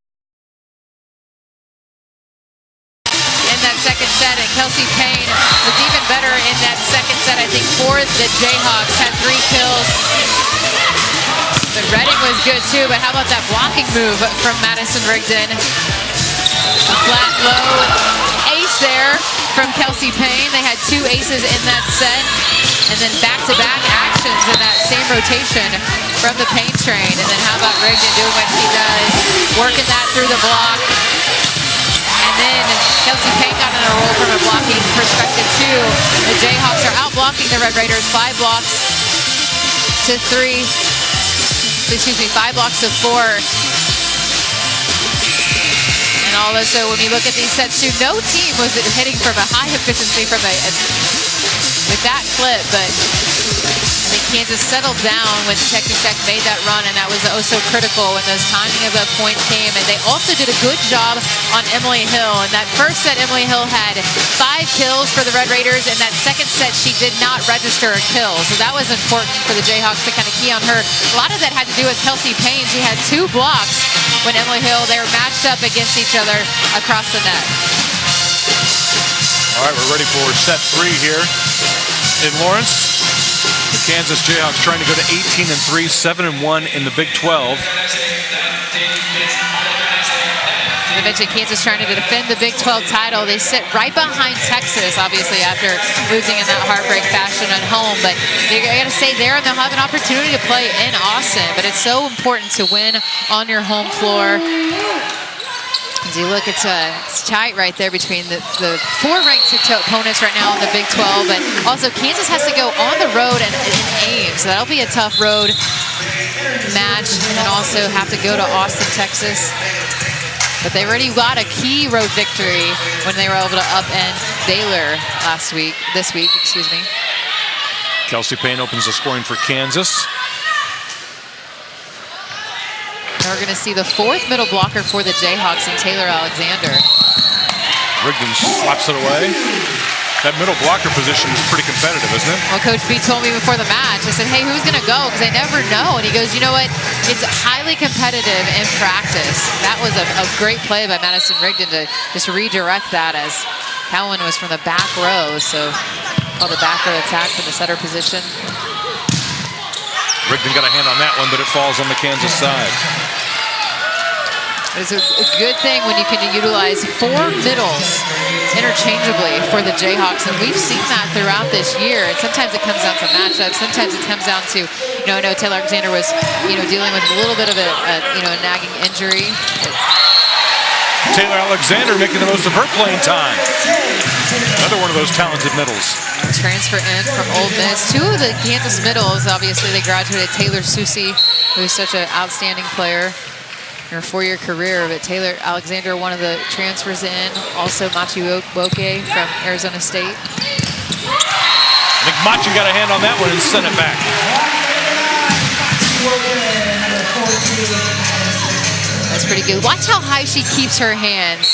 in that second set. And Kelsey Payne was even better in that second set, I think, for the Jayhawks. Had 3 kills. But Redding was good too, but how about that blocking move from Madison Rigdon? A flat low ace there from Kelsey Payne. They had 2 aces in that set. And then back-to-back actions in that same rotation from the Payne train. And then how about Rigdon doing what she does, working that through the block. And then Kelsey Payne got in a roll from a blocking perspective too. The Jayhawks are out-blocking the Red Raiders 5 blocks to 3. Excuse me, 5 blocks to 4. And also, when we look at these sets too, no team was hitting from a high efficiency from with that clip, but I think Kansas settled down when Texas Tech made that run, and that was oh so critical when those timing of the points came. And they also did a good job on Emily Hill. In that first set, Emily Hill had 5 kills for the Red Raiders. In that second set, she did not register a kill. So that was important for the Jayhawks to kind of key on her. A lot of that had to do with Kelsey Payne. She had 2 blocks when Emily Hill, they were matched up against each other across the net. All right, we're ready for set 3 here in Lawrence. The Kansas Jayhawks trying to go to 18-3, 7-1 in the Big 12. I mentioned Kansas trying to defend the Big 12 title. They sit right behind Texas, obviously, after losing in that heartbreak fashion at home. But they got to stay there, and they'll have an opportunity to play in Austin. But it's so important to win on your home floor. As you look, it's tight right there between the 4 ranked opponents right now in the Big 12. But also, Kansas has to go on the road and Ames. So that'll be a tough road match. And then also have to go to Austin, Texas. But they already got a key road victory when they were able to upend Baylor this week, excuse me. Kelsey Payne opens the scoring for Kansas. And we're going to see the 4th middle blocker for the Jayhawks and Taylor Alexander. Rigdon slaps it away. That middle blocker position is pretty competitive, isn't it? Well, Coach B told me before the match, I said, hey, who's going to go? Because they never know. And he goes, you know what? It's highly competitive in practice. That was a great play by Madison Rigdon to just redirect that, as Cowan was from the back row. So called the back row attack from the setter position. Rigdon got a hand on that one, but it falls on the Kansas side. It's a good thing when you can utilize 4 middles interchangeably for the Jayhawks, and we've seen that throughout this year. And sometimes it comes down to matchups. Sometimes it comes down to, I know Taylor Alexander was, dealing with a little bit of a nagging injury. Taylor Alexander making the most of her playing time. Another one of those talented middles. Transfer in from Ole Miss. 2 of the Kansas middles, obviously, they graduated. Taylor Susi, who's such an outstanding player in her 4-year career, but Taylor Alexander, one of the transfers in. Also Machi Woke from Arizona State. I think Machi got a hand on that one and sent it back. That's pretty good. Watch how high she keeps her hands.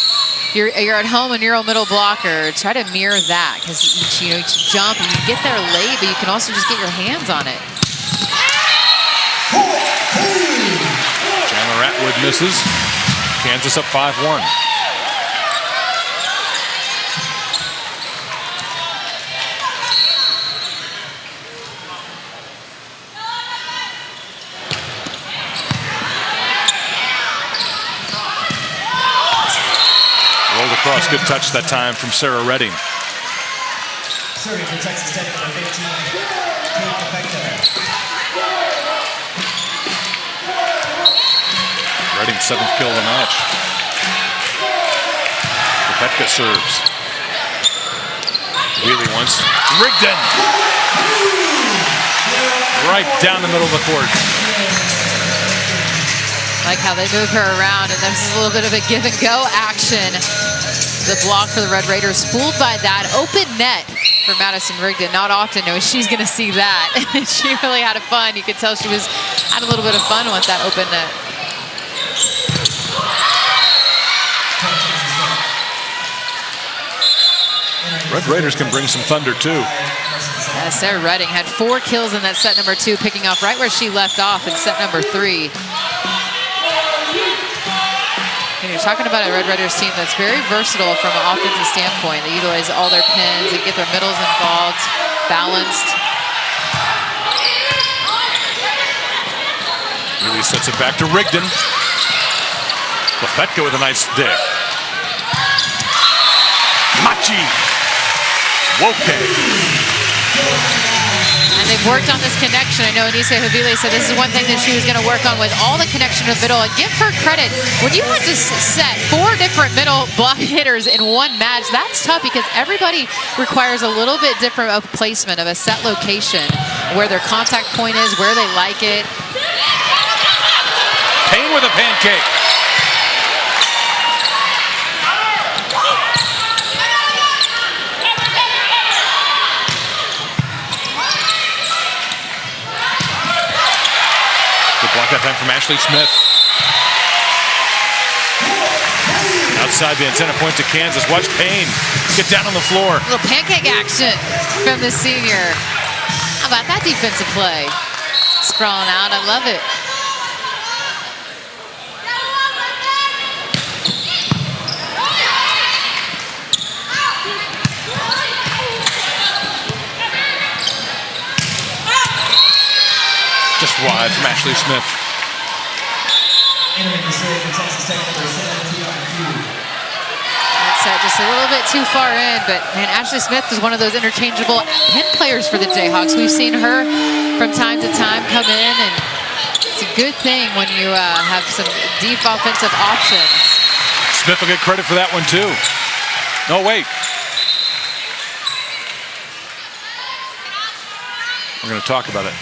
You're at home and you're a middle blocker. Try to mirror that, because you can jump and you can get there late, but you can also just get your hands on it. Chandler Atwood misses. Kansas up 5-1. Rolled across, good touch that time from Sarah Redding. Serving for Texas Tech, number 15, Kate Defecta. Redding's 7th kill of the match. Defecta serves. Wheelie once. Rigdon! Right down the middle of the court. Like how they move her around, and this is a little bit of a give and go action. the block for the Red Raiders. Fooled by that open net for Madison Rigdon. Not often knows she's going to see that. She really had fun. You could tell she had a little bit of fun with that open net. Red Raiders can bring some thunder too. Sarah Redding had 4 kills in that set number 2, picking up right where she left off in set number 3. And you're talking about a Red Raiders team that's very versatile from an offensive standpoint. They utilize all their pins, they get their middles involved, balanced. Really sets it back to Rigdon. Lefetka with a nice dig. Machi. Woke. And they've worked on this connection. I know Anissa Havile said this is one thing that she was going to work on with all the connection to the middle. And give her credit. When you had to set 4 different middle block hitters in one match, that's tough because everybody requires a little bit different of placement of a set location, where their contact point is, where they like it. Payne with a pancake. Block that time from Ashley Smith. Outside the antenna point to Kansas. Watch Payne get down on the floor. A little pancake action from the senior. How about that defensive play? Sprawling out, I love it. Just wide from Ashley Smith. Entering the serve for Texas Tech, number 17 on cue. That's just a little bit too far in, but man, Ashley Smith is one of those interchangeable pin players for the Jayhawks. We've seen her from time to time come in, and it's a good thing when you have some deep offensive options. Smith will get credit for that one too. No, wait. We're going to talk about it.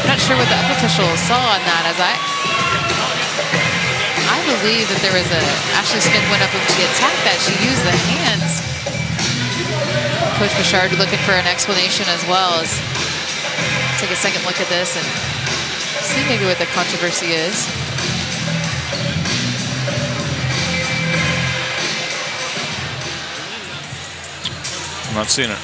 Not sure what the officials saw on that, as I believe that there was Ashley Smith went up and she attacked that. She used the hands. Coach Bouchard looking for an explanation as well. As take a second look at this and see maybe what the controversy is. I'm not seeing it.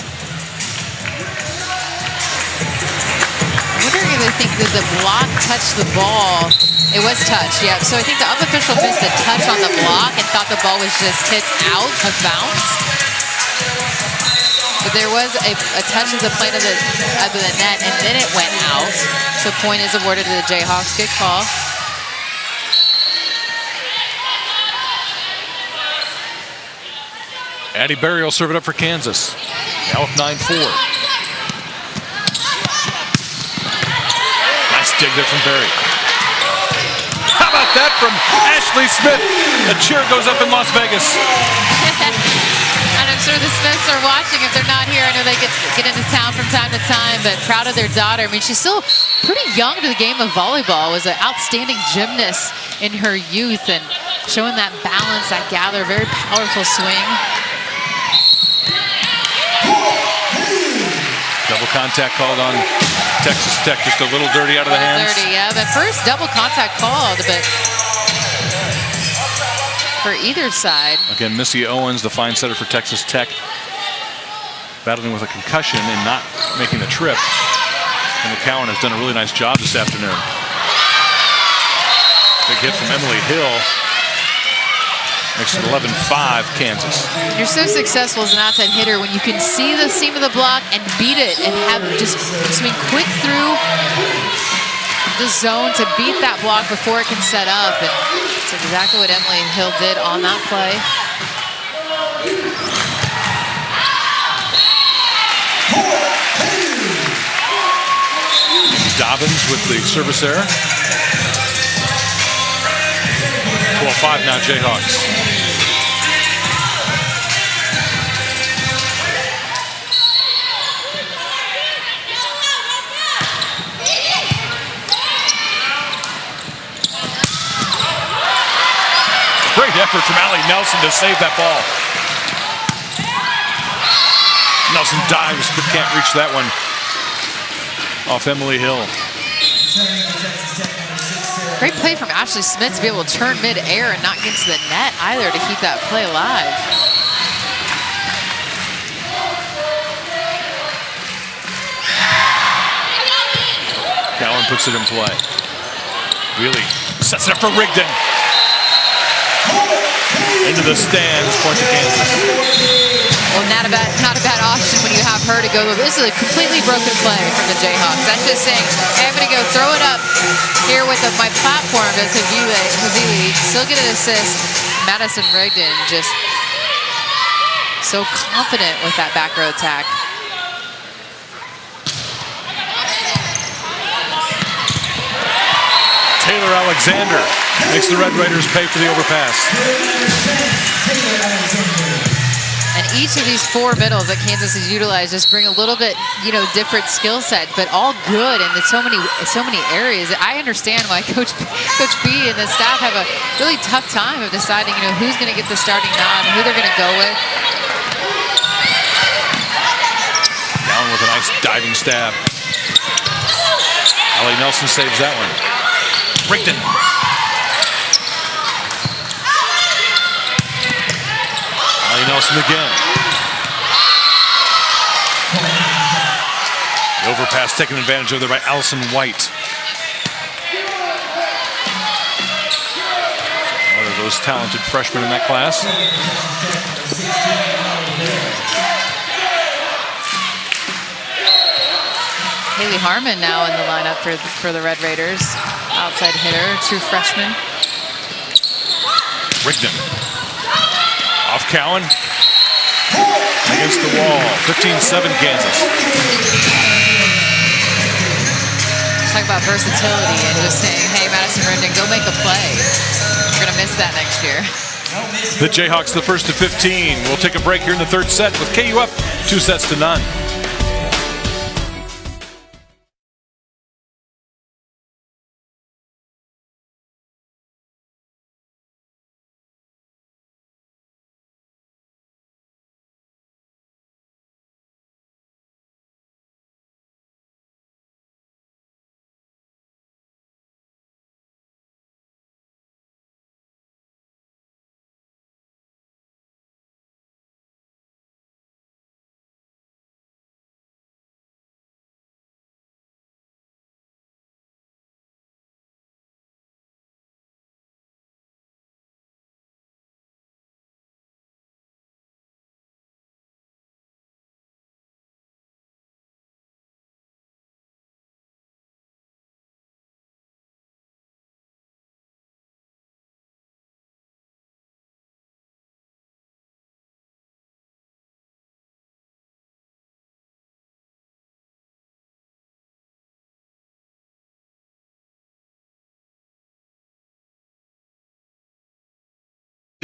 I'm wondering if they think that the block touched the ball. It was touched, yeah. So I think the official missed the touch on the block and thought the ball was just hit out of bounds. But there was a touch of the plane of the net, and then it went out. So point is awarded to the Jayhawks. Good call. Addie Berry will serve it up for Kansas. Now with 9-4. Nice dig there from Berry. How about that from Ashley Smith? A cheer goes up in Las Vegas. And I'm sure the Smiths are watching if they're not here. I know they get into town from time to time, but proud of their daughter. I mean, she's still pretty young to the game of volleyball. Was an outstanding gymnast in her youth and showing that balance, that gather, very powerful swing. Double contact called on Texas Tech, just a little dirty out of the hands. Dirty, yeah. But first double contact called, but for either side. Again, Missy Owens, the fine setter for Texas Tech, battling with a concussion and not making the trip. And McCowan has done a really nice job this afternoon. Big hit from Emily Hill. Makes it 11-5 Kansas. You're so successful as an outside hitter when you can see the seam of the block and beat it and have just swing quick through the zone to beat that block before it can set up. And that's exactly what Emily Hill did on that play. Dobbins with the service error. 12-5 now, Jayhawks. Great effort from Allie Nelson to save that ball. Nelson dives but can't reach that one off Emily Hill. Great play from Ashley Smith to be able to turn mid-air and not get into the net either to keep that play alive. Cowan puts it in play. Wheelie sets it up for Rigdon. Into the stands, point to Kansas. Well, not a bad option when you have her to go. This is a completely broken play from the Jayhawks. That's just saying, hey, I'm going to go throw it up here with my platform as Havili. Still get an assist. Madison Rigdon just so confident with that back row attack. Taylor Alexander makes the Red Raiders pay for the overpass. And each of these four middles that Kansas has utilized just bring a little bit, different skill set, but all good in so many areas. I understand why Coach B and the staff have a really tough time of deciding, who's going to get the starting nod and who they're going to go with. Down with a nice diving stab. Allie Nelson saves that one. Rigdon. Allie Nelson again. The overpass taken advantage of there by Allison White. One of those talented freshmen in that class. Haley Harmon now in the lineup for the Red Raiders. Outside hitter, true freshman. Rigdon. Off Cowan. Against the wall. 15-7 Kansas. Talk about versatility and just saying, hey, Madison Rigdon, go make a play. We're going to miss that next year. The Jayhawks the first to 15. We'll take a break here in the third set with KU up 2-0.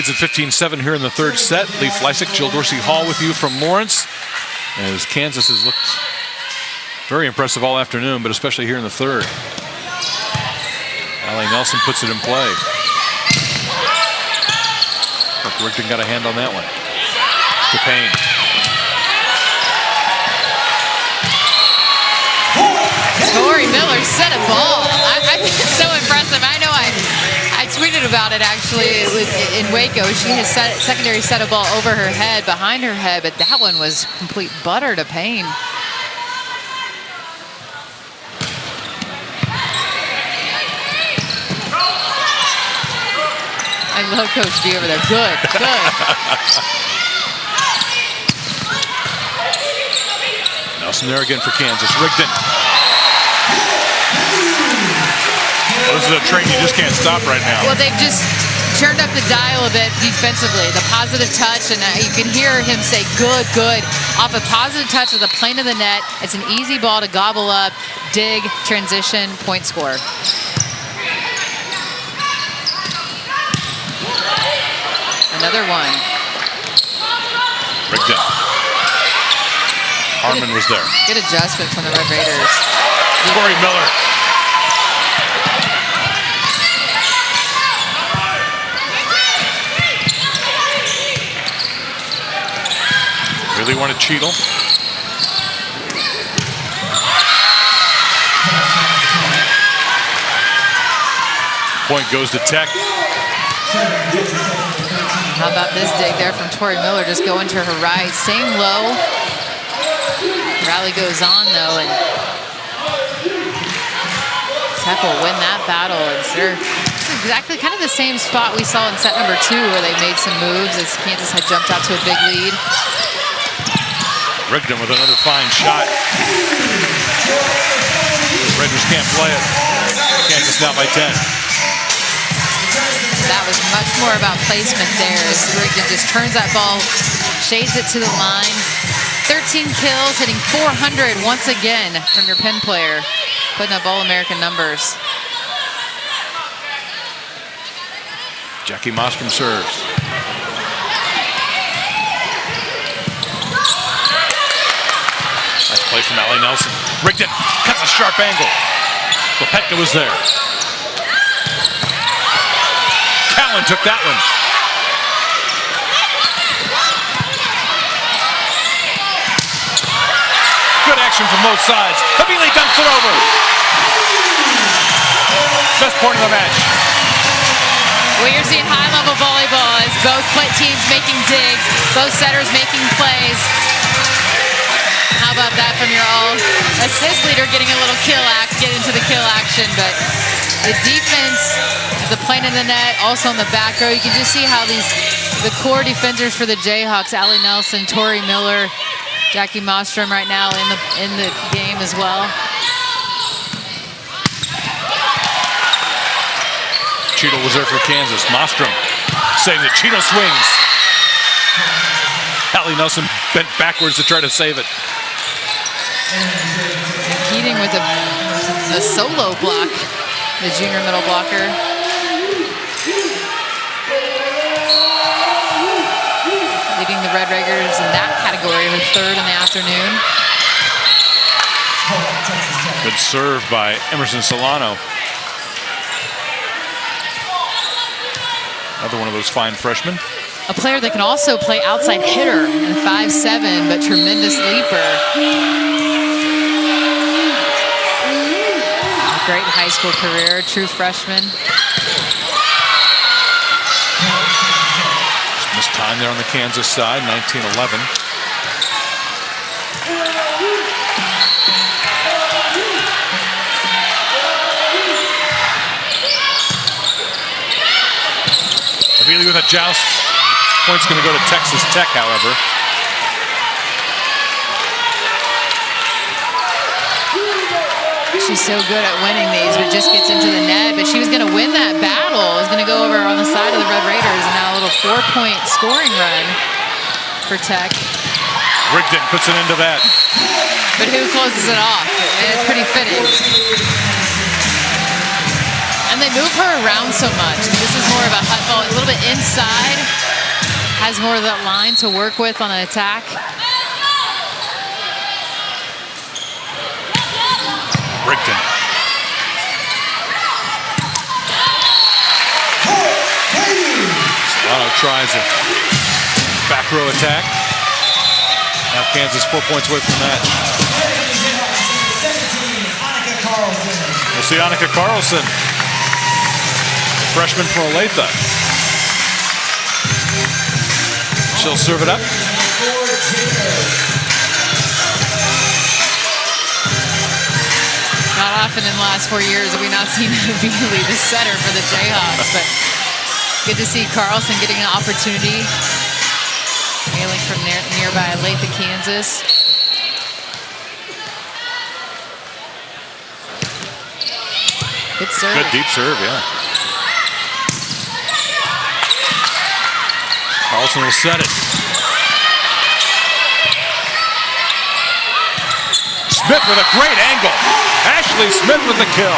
It's at 15-7 here in the third set. Lee Fleisig, Jill Dorsey Hall with you from Lawrence. As Kansas has looked very impressive all afternoon, but especially here in the third. Allie Nelson puts it in play. Rigdon got a hand on that one. To Payne. Tori Miller set a ball. I think it's so impressive. I know I tweeted about it actually. It was in Waco. She has secondary set a ball over her head, behind her head, but that one was complete butter to Payne. I love Coach B over there. Good, good. Nelson there again for Kansas. Rigdon. Well, this is a train you just can't stop right now. Well, they've just turned up the dial a bit defensively. The positive touch, and you can hear him say, good, good. Off a positive touch with the plane of the net. It's an easy ball to gobble up, dig, transition, point score. Another one. Rigdon. Harmon was there. Good adjustment from the Red Raiders. Corey Miller. He wanted Cheadle. Point goes to Tech. How about this dig there from Tori Miller? Just going to her right, staying low. Rally goes on though, and Tech will win that battle. It's exactly kind of the same spot we saw in set number 2 where they made some moves as Kansas had jumped out to a big lead. Rigdon with another fine shot. Raiders can't play it. Kansas now by 10. That was much more about placement there as Rigdon just turns that ball, shades it to the line. 13 kills, hitting 400 once again from your pin player, putting up All-American numbers. Jackie Mostrom serves. Nice play from Allie Nelson. Rigdon cuts a sharp angle. Lepetka was there. Cowan took that one. Good action from both sides. Havili dumps it over. Best point of the match. Well, you're seeing high-level volleyball as both teams making digs, both setters making plays. How about that from your all-assist leader getting a little get into the kill action, but the defense, the plane in the net, also on the back row, you can just see how the core defenders for the Jayhawks, Allie Nelson, Tori Miller, Jackie Mostrom right now in the game as well. Cheadle was there for Kansas. Mostrom saves it. Cheadle swings. Allie Nelson bent backwards to try to save it. Keating with the solo block, the junior middle blocker. Leading the Red Raiders in that category, her 3rd in the afternoon. Good serve by Emerson Solano. Another one of those fine freshmen. A player that can also play outside hitter, and 5'7", but tremendous leaper. Great high school career, true freshman. Missed time there on the Kansas side, 19-11. Havili with a joust. Point's going to go to Texas Tech, however. She's so good at winning these, but just gets into the net. But she was going to win that battle. It was going to go over on the side of the Red Raiders. And now a little 4-point scoring run for Tech. Rigdon puts an end to that. But who closes it off? It's pretty fitting. And they move her around so much. This is more of a hut ball, a little bit inside. Has more of that line to work with on an attack. Rigdon. Solano tries a back row attack. Now Kansas 4 points away from the match. We'll see Annika Carlson, freshman from Olathe. She'll serve it up. Not often in the last 4 years have we not seen Havili, the setter for the Jayhawks, but good to see Carlson getting an opportunity. Hailing from nearby Olathe, Kansas. Good serve. Good deep serve, yeah. Carlson will set it. Smith with a great angle. Ashley Smith with the kill.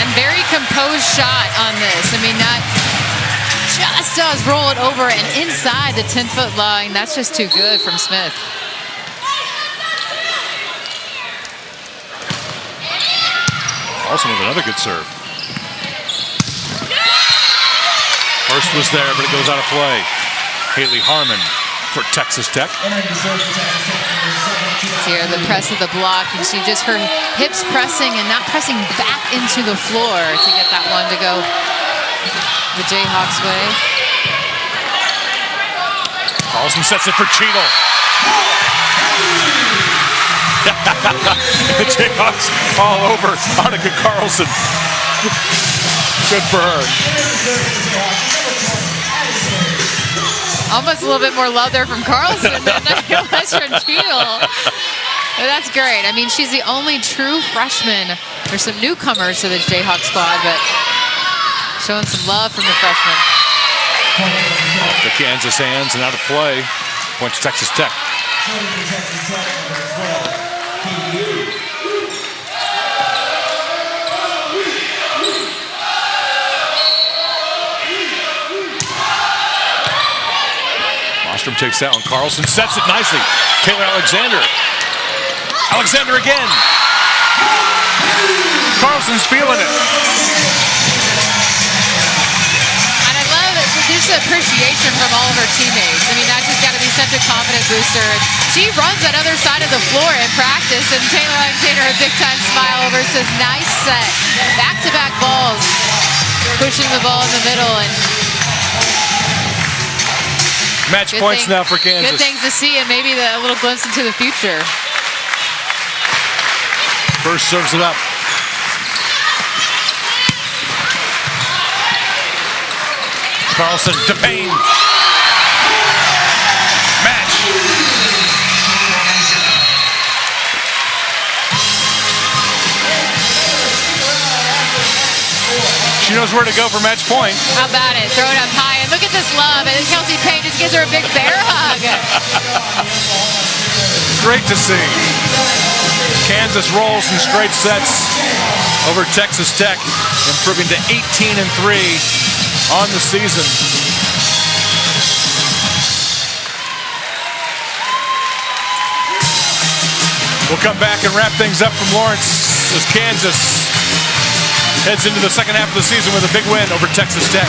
And very composed shot on this. I mean, not just does roll it over and inside the 10-foot line. That's just too good from Smith. Also with another good serve. First was there, but it goes out of play. Haley Harmon for Texas Tech. Entering the serve for Texas Tech, number 17. Here, the press of the block, and she just her hips pressing and not pressing back into the floor to get that one to go the Jayhawks' way. Carlson sets it for Cheadle. The Jayhawks all over Annika Carlson. Good for her. Almost a little bit more love there from Carlson than it was from Cheadle. But that's great. I mean, she's the only true freshman. There's some newcomers to the Jayhawk squad, but showing some love from the freshman. Off the Kansas hands and out of play. Point to Texas Tech. Ostrom takes that one. Carlson sets it nicely. Taylor Alexander. Alexander again. Carlson's feeling it. And I love it. This appreciation from all of her teammates. I mean, that's just got to be such a confidence booster. She runs that other side of the floor in practice, and Taylor Alexander, a big-time smile over, says, nice set. Back-to-back balls. Pushing the ball in the middle. And match points now for Kansas. Good things to see, and maybe a little glimpse into the future. First serves it up. Carlson to Payne. Match. She knows where to go for match point. How about it? Throw it up high, and look at this love. And Kelsey Payne just gives her a big bear hug. Great to see. Kansas rolls in straight sets over Texas Tech, improving to 18-3 on the season. We'll come back and wrap things up from Lawrence as Kansas heads into the second half of the season with a big win over Texas Tech.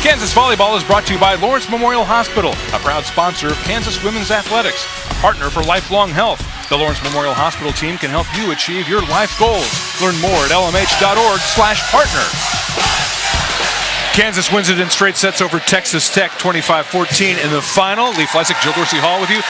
Kansas Volleyball is brought to you by Lawrence Memorial Hospital, a proud sponsor of Kansas Women's Athletics, a partner for lifelong health. The Lawrence Memorial Hospital team can help you achieve your life goals. Learn more at lmh.org/partner. Kansas wins it in straight sets over Texas Tech, 25-14 in the final. Lee Fleisig, Jill Dorsey Hall with you.